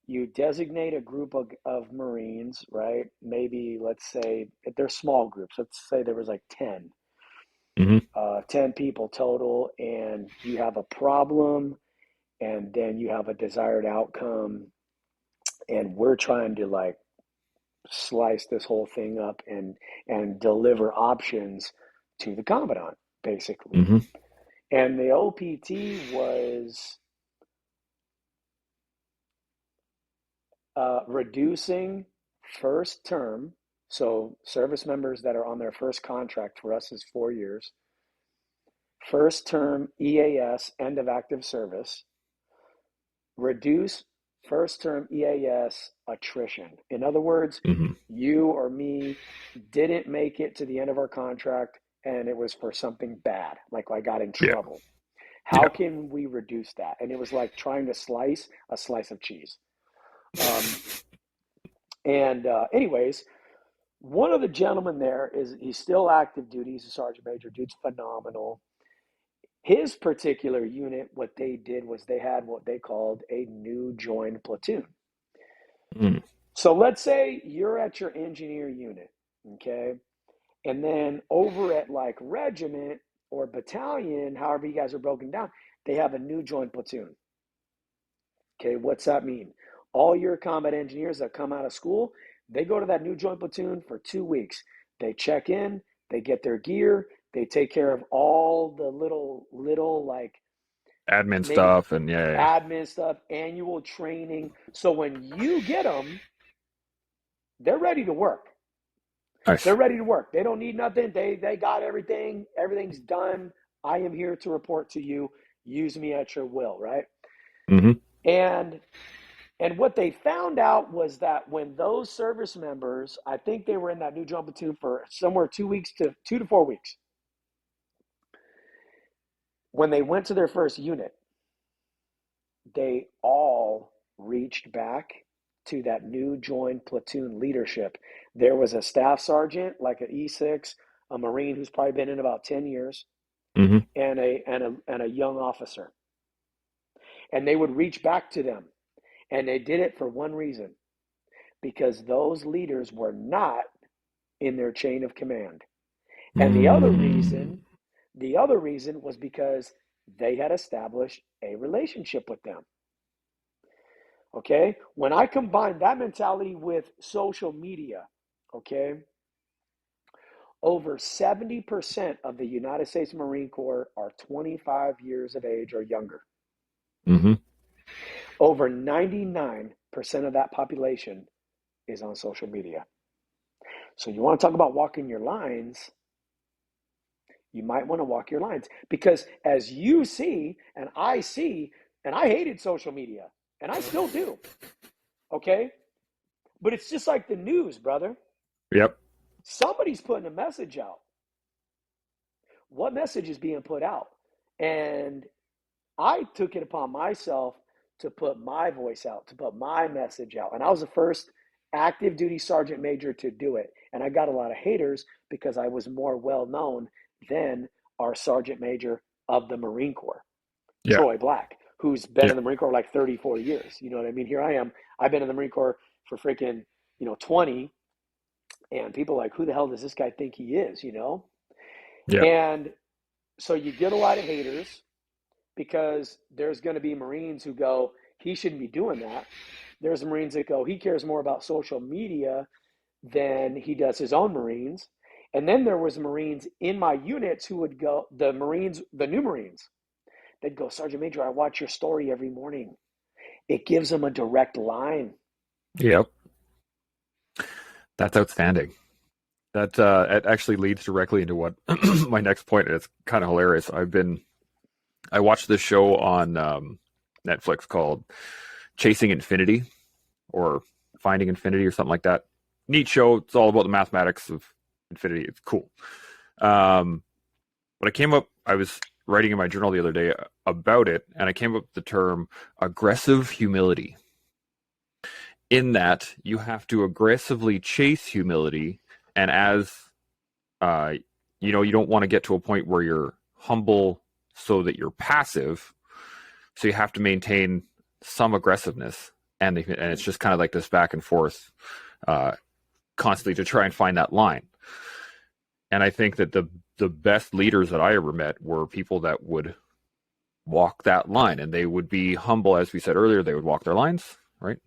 Speaker 3: you designate a group of Marines, right? Maybe, let's say, if they're small groups, let's say there was like 10,
Speaker 1: Mm-hmm.
Speaker 3: 10 people total, and you have a problem, and then you have a desired outcome, and we're trying to like slice this whole thing up and deliver options to the commandant, basically.
Speaker 1: Mm-hmm.
Speaker 3: And the OPT was reducing first term. So service members that are on their first contract for us is 4 years. First term EAS, end of active service. Reduce first term EAS attrition. In other words,
Speaker 1: Mm-hmm.
Speaker 3: you or me didn't make it to the end of our contract and it was for something bad, like I got in trouble. How can we reduce that? And it was like trying to slice a slice of cheese. Anyways, one of the gentlemen there he's still active duty. He's a sergeant major. Dude's phenomenal. His particular unit, what they did was they had what they called a new joined platoon.
Speaker 1: Mm.
Speaker 3: So let's say you're at your engineer unit, okay? And then over at like regiment or battalion, however you guys are broken down, they have a new joined platoon. Okay, what's that mean? All your combat engineers that come out of school, they go to that new joint platoon for 2 weeks. They check in, they get their gear, they take care of all the little like
Speaker 1: Admin
Speaker 3: maybe
Speaker 1: stuff and yeah.
Speaker 3: admin stuff, annual training. So when you get them, they're ready to work.
Speaker 1: Nice.
Speaker 3: They're ready to work. They don't need nothing. They got everything. Everything's done. I am here to report to you. Use me at your will, right?
Speaker 1: Mm-hmm.
Speaker 3: And what they found out was that when those service members, I think they were in that new joint platoon for somewhere 2 weeks to 2 to 4 weeks. When they went to their first unit, they all reached back to that new joined platoon leadership. There was a staff sergeant, like an E6, a Marine who's probably been in about 10 years,
Speaker 1: Mm-hmm.
Speaker 3: and a young officer. And they would reach back to them. And they did it for one reason, because those leaders were not in their chain of command. And the other reason was because they had established a relationship with them. Okay? When I combine that mentality with social media, okay, over 70% of the United States Marine Corps are 25 years of age or younger.
Speaker 1: Mm-hmm.
Speaker 3: Over 99% of that population is on social media. So you want to talk about walking your lines, you might want to walk your lines, because as you see, and I hated social media, and I still do, okay? But it's just like the news, brother.
Speaker 1: Yep.
Speaker 3: Somebody's putting a message out. What message is being put out? And I took it upon myself to put my voice out, to put my message out. And I was the first active duty sergeant major to do it. And I got a lot of haters because I was more well known than our sergeant major of the Marine Corps,
Speaker 1: Yeah.
Speaker 3: Troy Black, who's been
Speaker 1: Yeah.
Speaker 3: in the Marine Corps like 34 years. You know what I mean? Here I am. I've been in the Marine Corps for freaking, 20. And people are like, who the hell does this guy think he is,
Speaker 1: Yeah.
Speaker 3: And so you get a lot of haters because there's going to be Marines who go, he shouldn't be doing that. There's Marines that go, he cares more about social media than he does his own Marines. And then there was Marines in my units who would go, the new Marines, they'd go, Sergeant Major, I watch your story every morning. It gives them a direct line.
Speaker 1: Yep. That's outstanding. That it actually leads directly into what my next point is. Kind of hilarious. I watched this show on Netflix called Chasing Infinity or Finding Infinity or something like that. Neat show. It's all about the mathematics of infinity. It's cool. But I was writing in my journal the other day about it, and I came up with the term aggressive humility. In that you have to aggressively chase humility, and as you don't want to get to a point where you're humble so that you're passive. So you have to maintain some aggressiveness, and it's just kind of like this back and forth, constantly to try and find that line. And I think that the best leaders that I ever met were people that would walk that line, and they would be humble, as we said earlier. They would walk their lines, right?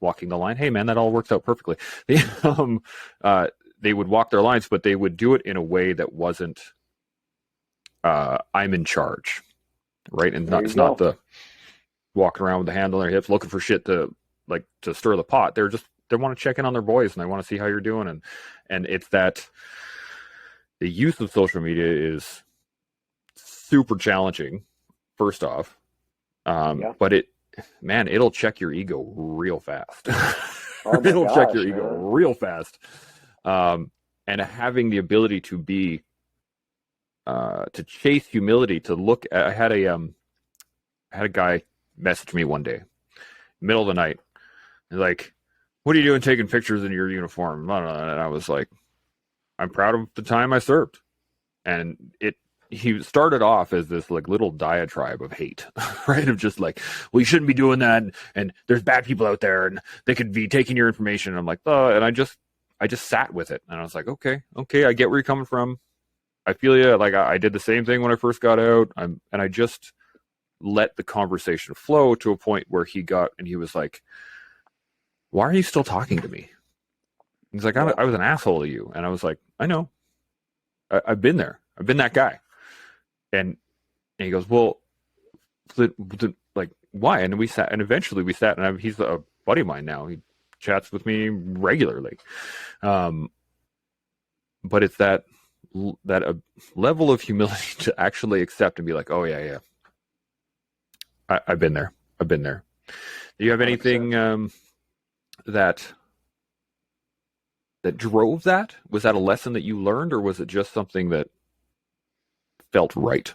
Speaker 1: Walking the line. Hey, man, that all works out perfectly. They would walk their lines, but they would do it in a way that wasn't, I'm in charge, right? And it's not the walking around with the hand on their hips looking for shit to stir the pot. They want to check in on their boys, and they want to see how you're doing. And it's that the use of social media is super challenging, first off. But it'll check your ego real fast. It'll check your ego real fast. And having the ability to be, to chase humility, to look at, I had a guy message me one day, middle of the night. He's like, what are you doing taking pictures in your uniform? And I was like, I'm proud of the time I served. And he started off as this like little diatribe of hate, right? Of just like, well, you shouldn't be doing that, and there's bad people out there, and they could be taking your information. And I'm like, oh, and I just sat with it, and I was like, okay, I get where you're coming from. I feel you. Like I did the same thing when I first got out. And I just let the conversation flow to a point where he was like, why are you still talking to me? He's like, I was an asshole to you. And I was like, I know. I've been there. I've been that guy. And he goes, well, like, why? And we sat, and eventually we sat, and he's a buddy of mine now. He chats with me regularly. But it's that level of humility to actually accept and be like, oh yeah, I've been there. I've been there. Do you have anything that drove that? Was that a lesson that you learned, or was it just something that felt right?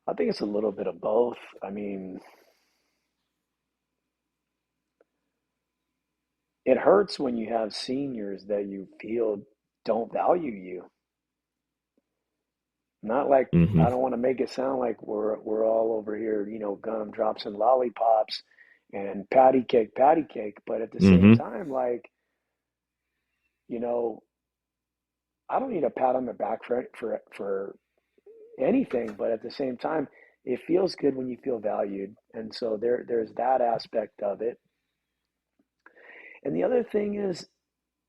Speaker 3: I think it's a little bit of both. I mean, it hurts when you have seniors that you feel don't value you. Not like,
Speaker 1: Mm-hmm.
Speaker 3: I don't want to make it sound like we're all over here, gumdrops and lollipops and patty cake, but at the same
Speaker 1: Mm-hmm.
Speaker 3: time, like, I don't need a pat on the back for anything, but at the same time, it feels good when you feel valued. And so there's that aspect of it. And the other thing is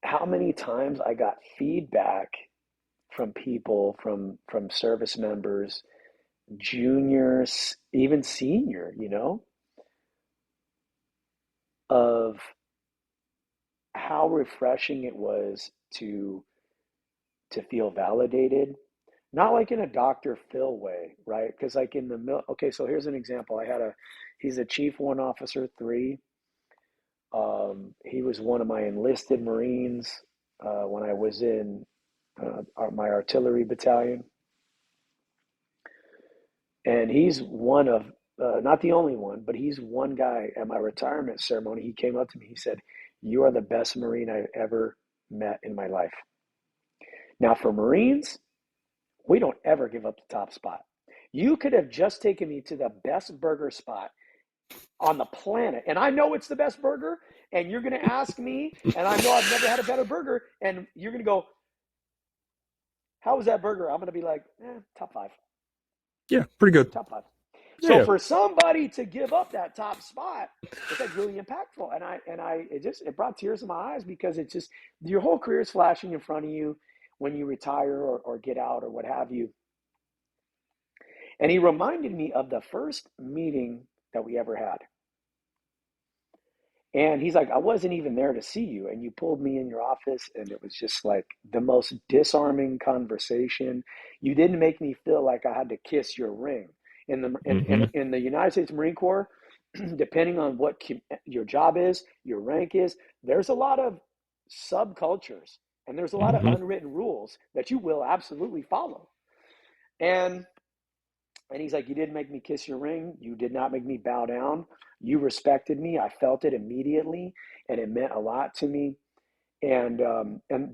Speaker 3: how many times I got feedback from people, from service members, juniors, even senior, of how refreshing it was to feel validated. Not like in a Dr. Phil way, right? Because like in the middle, okay, so here's an example. He's a Chief 1 Officer 3. He was one of my enlisted Marines when I was in my artillery battalion. And he's one of, not the only one, but he's one guy at my retirement ceremony. He came up to me, he said, "You are the best Marine I've ever met in my life." Now, for Marines, we don't ever give up the top spot. You could have just taken me to the best burger spot on the planet, and I know it's the best burger, and you're going to ask me, and I know I've never had a better burger, and you're going to go, "How was that burger?" I'm going to be like, top 5.
Speaker 1: Yeah, pretty good.
Speaker 3: Top 5.
Speaker 1: Yeah,
Speaker 3: So
Speaker 1: yeah.
Speaker 3: for somebody to give up that top spot, it's like really impactful. And it brought tears to my eyes, because it's just, your whole career is flashing in front of you when you retire or get out or what have you. And he reminded me of the first meeting that we ever had. And he's like, "I wasn't even there to see you, and you pulled me in your office, and it was just like the most disarming conversation. You didn't make me feel like I had to kiss your ring." In the United States Marine Corps, depending on what your job is, your rank is, there's a lot of subcultures, and there's a lot of unwritten rules that you will absolutely follow. And he's like, "You didn't make me kiss your ring. You did not make me bow down. You respected me. I felt it immediately, and it meant a lot to me." And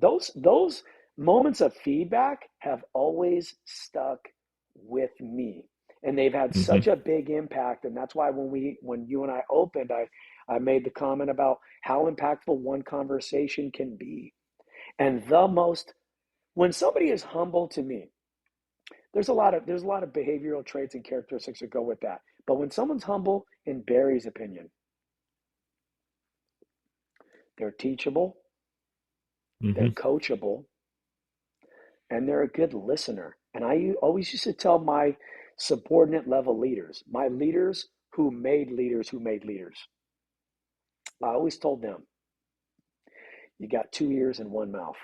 Speaker 3: those moments of feedback have always stuck with me, and they've had such a big impact. And that's why when you and I opened, I made the comment about how impactful one conversation can be. And when somebody is humble to me, there's a lot of behavioral traits and characteristics that go with that. But when someone's humble, in Barry's opinion, they're teachable, they're coachable, and they're a good listener. And I always used to tell my subordinate level leaders, my leaders who made leaders, I always told them, "You got 2 ears and 1 mouth.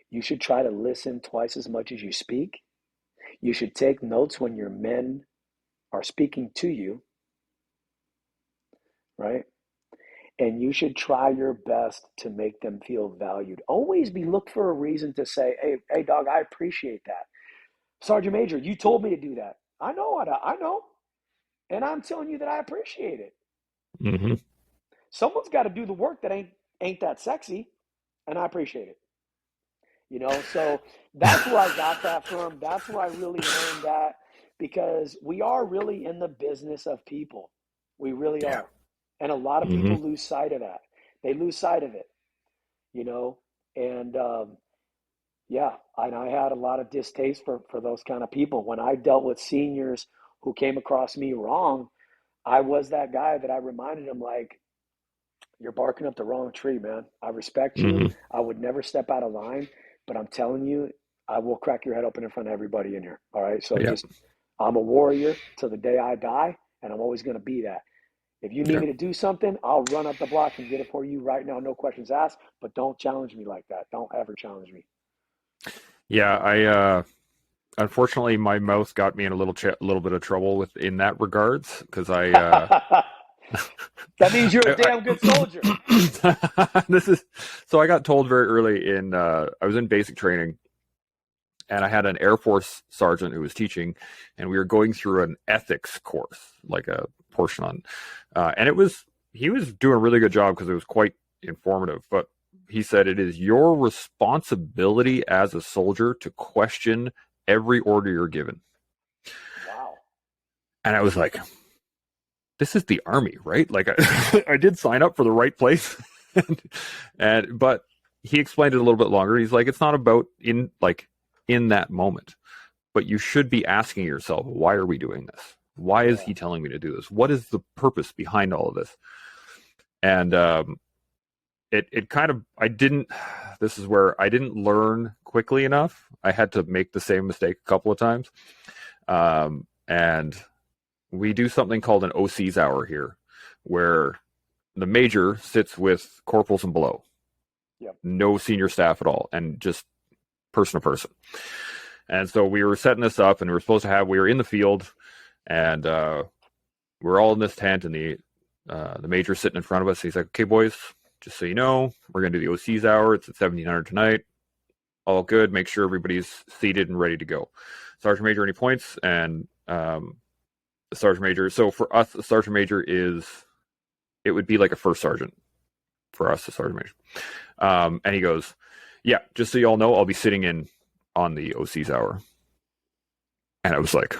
Speaker 3: You should try to listen twice as much as you speak. You should take notes when your men are speaking to you, right? And you should try your best to make them feel valued. Always look for a reason to say, hey, dog, I appreciate that. Sergeant Major, you told me to do that. I know. And I'm telling you that I appreciate it. Someone's got to do the work that ain't that sexy, and I appreciate it. So that's where I got that from. That's where I really learned that, because we are really in the business of people. We really
Speaker 1: Yeah.
Speaker 3: are. And a lot of
Speaker 1: Hmm.
Speaker 3: people lose sight of that. They lose sight of it, you know, and yeah, and I had a lot of distaste for those kind of people. When I dealt with seniors who came across me wrong, I was that guy that I reminded them, like, you're barking up the wrong tree, man. I respect you.
Speaker 1: Hmm.
Speaker 3: I would never step out of line, but I'm telling you, I will crack your head open in front of everybody in here. All right. So
Speaker 1: Yeah.
Speaker 3: just, I'm a warrior till the day I die, and I'm always going to be that. If you need
Speaker 1: Yeah.
Speaker 3: me to do something, I'll run up the block and get it for you right now. No questions asked, but don't challenge me like that. Don't ever challenge me.
Speaker 1: Yeah. Unfortunately, my mouth got me in a little bit of trouble in that regards, because
Speaker 3: That means you're a damn good soldier.
Speaker 1: this is so I got told very early I was in basic training, and I had an Air Force sergeant who was teaching, and we were going through an ethics course, like a portion on, and he was doing a really good job because it was quite informative. But he said it is your responsibility as a soldier to question every order you're given.
Speaker 3: Wow.
Speaker 1: And I was like, this is the Army, right? Like, I did sign up for the right place. But he explained it a little bit longer. He's like, it's not about in that moment, but you should be asking yourself, why are we doing this? Why is he telling me to do this? What is the purpose behind all of this? And it kind of, this is where I didn't learn quickly enough. I had to make the same mistake a couple of times. And we do something called an OC's hour here, where the major sits with corporals and below.
Speaker 3: Yep.
Speaker 1: No senior staff at all, and just person to person. And so we were setting this up, and we were in the field, and we're all in this tent, and the major sitting in front of us. He's like, okay, boys, just so you know, we're going to do the OC's hour. It's at 1700 tonight. All good. Make sure everybody's seated and ready to go. Sergeant Major, any points? And the Sergeant Major. So for us, the Sergeant Major it would be like a first sergeant for us, the Sergeant Major. And he goes, yeah, just so you all know, I'll be sitting in on the OC's hour. And I was like,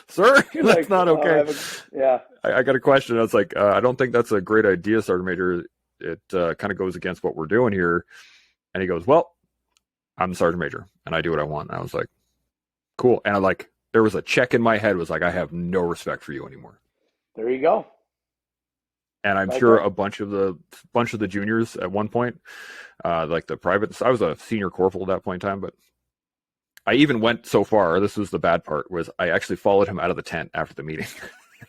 Speaker 1: sir, that's not okay.
Speaker 3: Yeah.
Speaker 1: I got a question. I was like, I don't think that's a great idea, Sergeant Major. It kind of goes against what we're doing here. And he goes, well, I'm the Sergeant Major, and I do what I want. And I was like, cool. And there was a check in my head, was like, I have no respect for you anymore.
Speaker 3: There you go.
Speaker 1: And I'm sure a bunch of the juniors at one point, like the privates, I was a senior corporal at that point in time, but I even went so far, this was the bad part, was I actually followed him out of the tent after the meeting.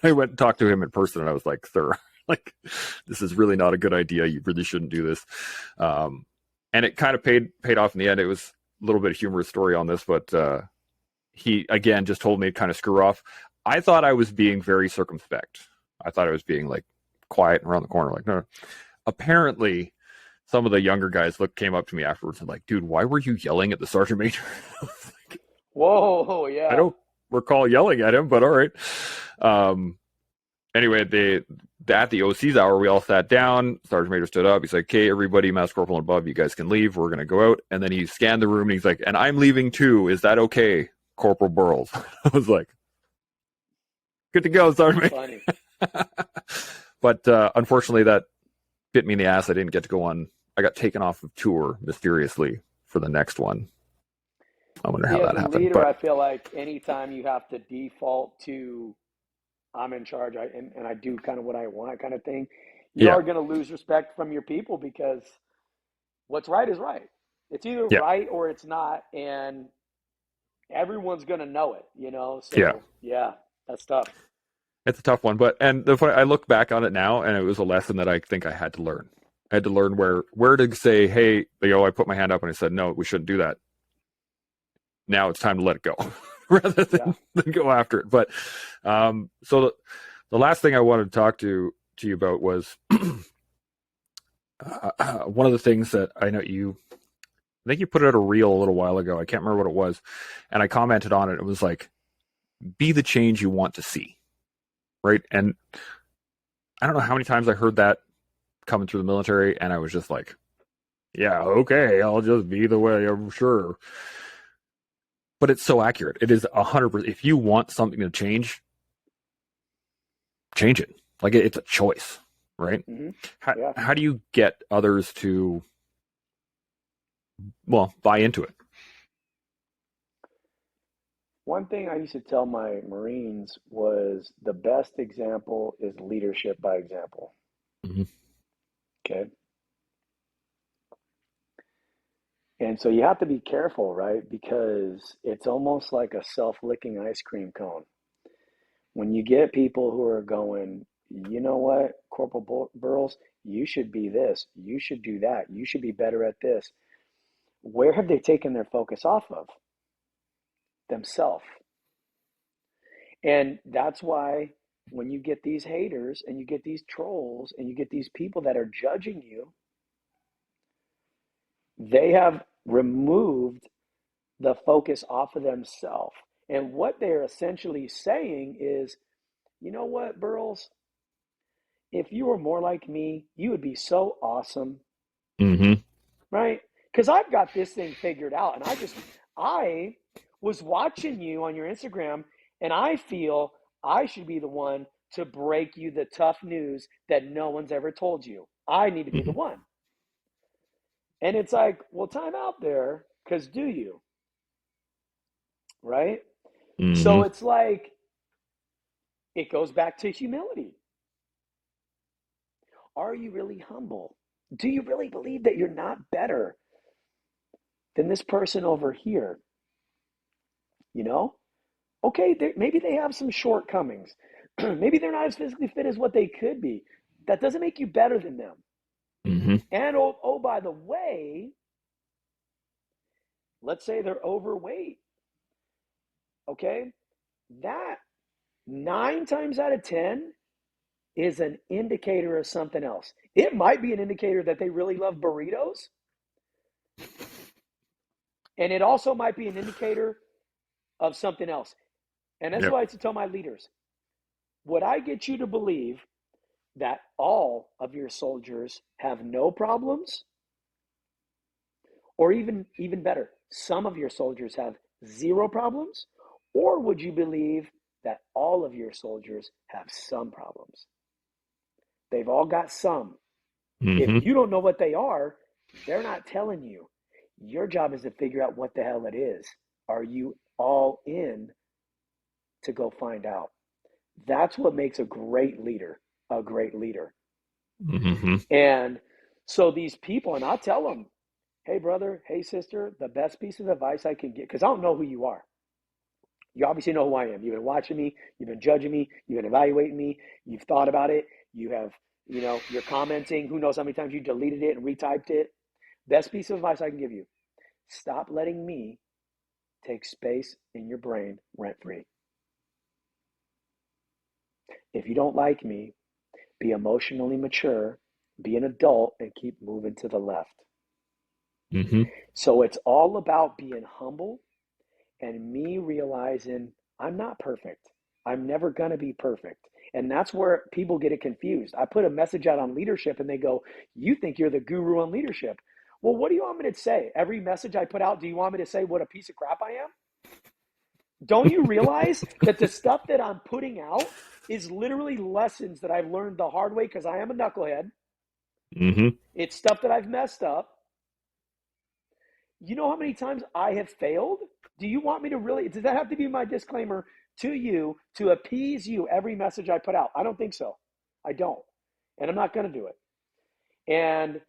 Speaker 1: I went and talked to him in person, and I was like, sir, like, this is really not a good idea. You really shouldn't do this. And it kind of paid off in the end. It was a little bit of humorous story on this, but he, again, just told me to kind of screw off. I thought I was being very circumspect. I thought I was being, like, quiet and around the corner. Like, no. Apparently, some of the younger guys came up to me afterwards and like, dude, why were you yelling at the Sergeant Major? Like,
Speaker 3: whoa, yeah.
Speaker 1: I don't recall yelling at him, but all right. Anyway, at the OC's hour, we all sat down. Sergeant Major stood up. He's like, okay, everybody, Master Corporal and above, you guys can leave. We're going to go out. And then he scanned the room, and he's like, and I'm leaving too. Is that okay, Corporal Burles? I was like, good to go, Sergeant Major. Funny. But unfortunately, that bit me in the ass. I didn't get to go on. I got taken off of tour mysteriously for the next one. I wonder how that happened.
Speaker 3: Leader, but I feel like anytime you have to default to I'm in charge, and I do kind of what I want kind of thing, you are going to lose respect from your people, because what's right is right. It's either right or it's not, and everyone's going to know it, So yeah, that's tough.
Speaker 1: It's a tough one, but I look back on it now, and it was a lesson that I think I had to learn. I had to learn where to say, hey, I put my hand up and I said, no, we shouldn't do that. Now it's time to let it go rather than go after it. But so the last thing I wanted to talk to you about was one of the things that I know I think you put out a reel a little while ago. I can't remember what it was. And I commented on it. It was like, be the change you want to see. Right. And I don't know how many times I heard that coming through the military, and I was just like, yeah, okay, I'll just be the way I'm sure. But it's so accurate. It is 100%. If you want something to change it. Like it's a choice, right?
Speaker 3: Mm-hmm.
Speaker 1: How,
Speaker 3: Yeah.
Speaker 1: how do you get others to, well, buy into it?
Speaker 3: One thing I used to tell my Marines was the best example is leadership by example.
Speaker 1: Mm-hmm.
Speaker 3: Okay. And so you have to be careful, right? Because it's almost like a self-licking ice cream cone. When you get people who are going, you know what, Corporal Burles, you should be this, you should do that, you should be better at this. Where have they taken their focus off of? Themselves. And that's why when you get these haters and you get these trolls and you get these people that are judging you, they have removed the focus off of themselves. And what they're essentially saying is, you know what, Burles? If you were more like me, you would be so awesome,
Speaker 1: Mm-hmm.
Speaker 3: right? Because I've got this thing figured out. And I was watching you on your Instagram, and I feel I should be the one to break you the tough news that no one's ever told you. I need to be the
Speaker 1: Mm-hmm.
Speaker 3: one. And it's like, well, time out there, because do you, right? So
Speaker 1: Mm-hmm.
Speaker 3: it's like, it goes back to humility. Are you really humble? Do you really believe that you're not better than this person over here? You know? Okay, maybe they have some shortcomings. Maybe they're not as physically fit as what they could be. That doesn't make you better than them.
Speaker 1: Mm-hmm.
Speaker 3: And by the way, let's say they're overweight. Okay? That 9 times out of 10 is an indicator of something else. It might be an indicator that they really love burritos. And it also might be an indicator of something else. And that's
Speaker 1: Yep.
Speaker 3: why I tell my leaders, would I get you to believe that all of your soldiers have no problems? Or even better, some of your soldiers have zero problems? Or would you believe that all of your soldiers have some problems? They've all got some. If
Speaker 1: Mm-hmm.
Speaker 3: you don't know what they are, they're not telling you. Your job is to figure out what the hell it is. Are you all in to go find out? That's what makes a great leader a great leader.
Speaker 1: Mm-hmm.
Speaker 3: And so these people, and I'll tell them, hey, brother, hey, sister, the best piece of advice I can get, because I don't know who you are. You obviously know who I am. You've been watching me, you've been judging me, you've been evaluating me, you've thought about it, you have, you're commenting. Who knows how many times you deleted it and retyped it. Best piece of advice I can give you: stop letting me take space in your brain rent free. If you don't like me, be emotionally mature, be an adult, and keep moving to the left.
Speaker 1: Mm-hmm.
Speaker 3: So it's all about being humble and me realizing I'm not perfect. I'm never going to be perfect. And that's where people get it confused. I put a message out on leadership and they go, you think you're the guru on leadership. Well, what do you want me to say? Every message I put out, do you want me to say what a piece of crap I am? Don't you realize that the stuff that I'm putting out is literally lessons that I've learned the hard way because I am a knucklehead?
Speaker 1: Mm-hmm.
Speaker 3: It's stuff that I've messed up. You know how many times I have failed? Do you want me to really, does that have to be my disclaimer to you to appease you every message I put out? I don't think so. I don't. And I'm not going to do it. And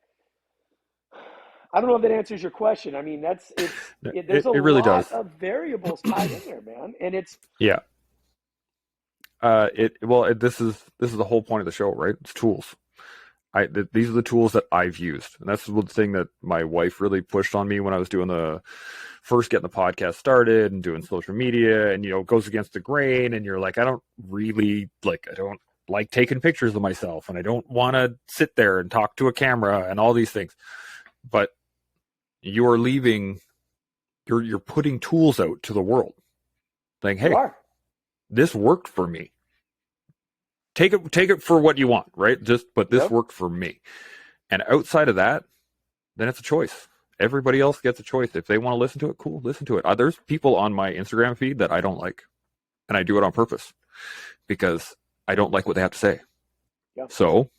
Speaker 3: I don't know if that answers your question. I mean, there's a
Speaker 1: It really does.
Speaker 3: lot of variables tied in there, man. And it's,
Speaker 1: Yeah. This is the whole point of the show, right? It's tools. These are the tools that I've used, and that's the thing that my wife really pushed on me when I was doing getting the podcast started and doing social media, and it goes against the grain, and you're like, I don't like taking pictures of myself, and I don't want to sit there and talk to a camera and all these things, but you're putting tools out to the world, saying, hey, this worked for me. Take it for what you want, right? But this worked for me. And outside of that, then it's a choice. Everybody else gets a choice. If they want to listen to it, cool, listen to it. There's people on my Instagram feed that I don't like, and I do it on purpose because I don't like what they have to say.
Speaker 3: Yeah.
Speaker 1: So,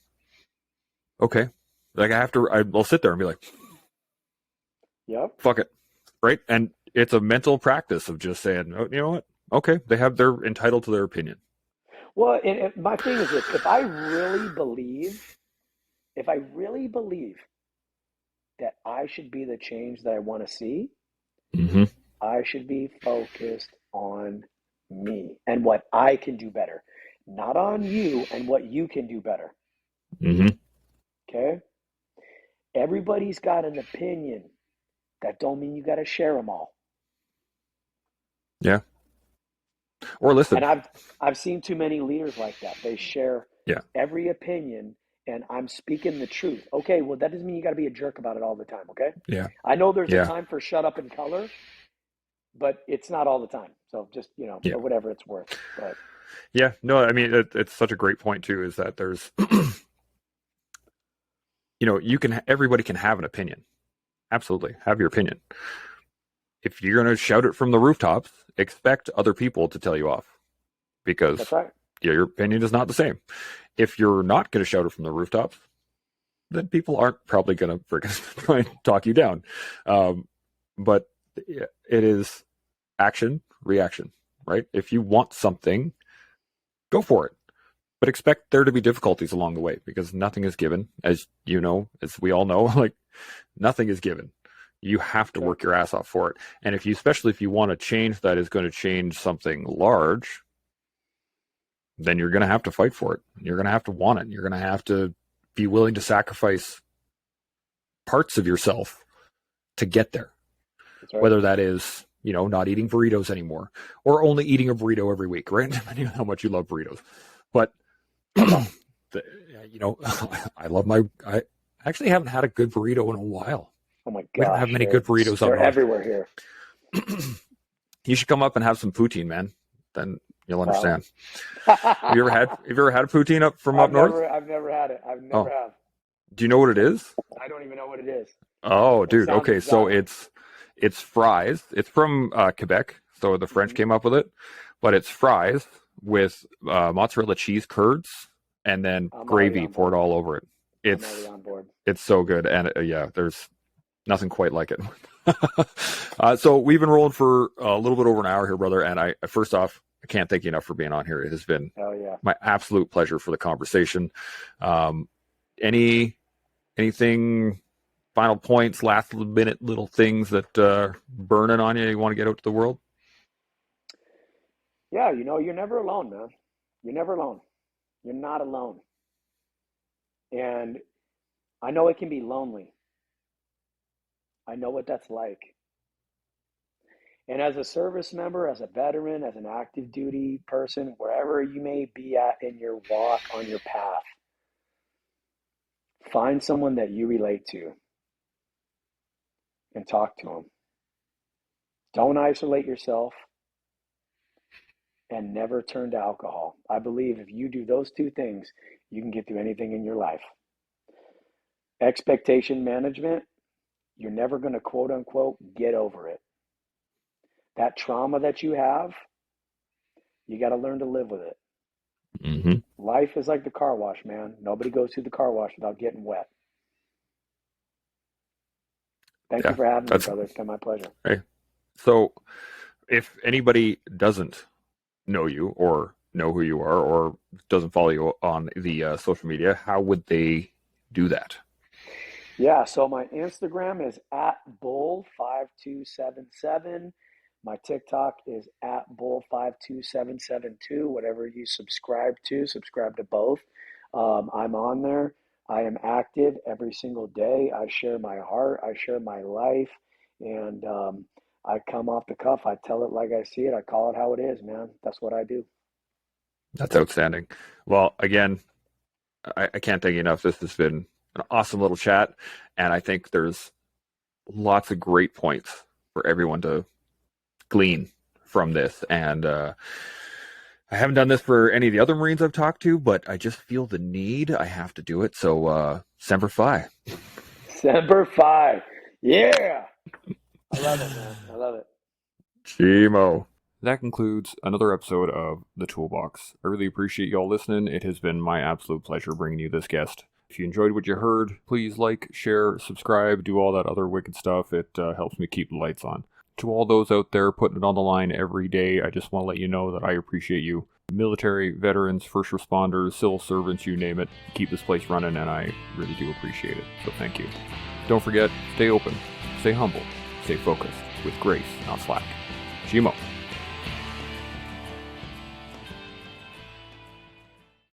Speaker 1: okay, like I'll sit there and be like,
Speaker 3: yep,
Speaker 1: fuck it, right? And it's a mental practice of just saying, oh, you know what? Okay, they're entitled to their opinion.
Speaker 3: Well, and my thing is this: if I really believe that I should be the change that I want to see,
Speaker 1: Mm-hmm.
Speaker 3: I should be focused on me and what I can do better, not on you and what you can do better.
Speaker 1: Mm-hmm.
Speaker 3: Okay? Everybody's got an opinion. That don't mean you got to share them all.
Speaker 1: Yeah. Or listen.
Speaker 3: And I've seen too many leaders like that. They share every opinion, and I'm speaking the truth. Okay, well, that doesn't mean you got to be a jerk about it all the time, okay?
Speaker 1: Yeah.
Speaker 3: I know there's a time for shut up and color, but it's not all the time. So just, for whatever it's worth. But
Speaker 1: yeah, no, I mean, it's such a great point too, is that there's, everybody can have an opinion. Absolutely. Have your opinion. If you're going to shout it from the rooftops, expect other people to tell you off, because
Speaker 3: that's right.
Speaker 1: Your opinion is not the same. If you're not going to shout it from the rooftops, then people aren't probably going to freaking try and talk you down. But it is action, reaction, right? If you want something, go for it. But expect there to be difficulties along the way, because nothing is given, as you know, as we all know, like nothing is given. You have to work your ass off for it. And especially if you want a change that is going to change something large, then you're going to have to fight for it. You're going to have to want it. You're going to have to be willing to sacrifice parts of yourself to get there. Right. Whether that is, not eating burritos anymore, or only eating a burrito every week, right? Depending on how much you love burritos. But, I actually haven't had a good burrito in a while.
Speaker 3: Oh my God.
Speaker 1: We don't have many good burritos up north.
Speaker 3: They're everywhere here.
Speaker 1: You should come up and have some poutine, man. Then you'll understand. Have you ever had a poutine up north?
Speaker 3: I've never had it. I've never have.
Speaker 1: Do you know what it is?
Speaker 3: I don't even know what it is.
Speaker 1: Oh, dude. Okay, so it's fries. It's from Quebec, so the French came up with it. But it's fries with mozzarella cheese curds and then gravy poured all over it. It's so good, and there's nothing quite like it. So we've been rolling for a little bit over an hour here, brother. And I can't thank you enough for being on here. It has been my absolute pleasure for the conversation. Anything, final points, last minute little things that burning on you want to get out to the world?
Speaker 3: Yeah, you're never alone, man. You're never alone. You're not alone. And I know it can be lonely. I know what that's like. And as a service member, as a veteran, as an active duty person, wherever you may be at in your walk on your path, find someone that you relate to and talk to them. Don't isolate yourself, and never turn to alcohol. I believe if you do those two things, you can get through anything in your life. Expectation management, you're never going to quote unquote get over it. That trauma that you have, you got to learn to live with it.
Speaker 1: Mm-hmm.
Speaker 3: Life is like the car wash, man. Nobody goes through the car wash without getting wet. Thank you for having me, brother. It's been my pleasure.
Speaker 1: Hey, so if anybody doesn't know you or know who you are or doesn't follow you on the social media, how would they do that?
Speaker 3: Yeah, so my Instagram is @bull5277. My TikTok is @bull52772. Whatever you subscribe to both. I'm on there. I am active every single day. I share my heart. I share my life. And I come off the cuff. I tell it like I see it. I call it how it is, man. That's what I do.
Speaker 1: That's outstanding. Well, again, I can't thank you enough. This has been an awesome little chat. And I think there's lots of great points for everyone to glean from this. And I haven't done this for any of the other Marines I've talked to, but I just feel the need. I have to do it. So, Semper Fi.
Speaker 3: Semper Fi. Yeah. I love it, man. I love it.
Speaker 1: Chimo.
Speaker 2: That concludes another episode of The Toolbox. I really appreciate y'all listening. It has been my absolute pleasure bringing you this guest. If you enjoyed what you heard, please like, share, subscribe, do all that other wicked stuff. It helps me keep the lights on. To all those out there putting it on the line every day, I just want to let you know that I appreciate you. Military, veterans, first responders, civil servants, you name it. Keep this place running, and I really do appreciate it. So thank you. Don't forget, stay open, stay humble, stay focused, with grace, not slack. Chimo.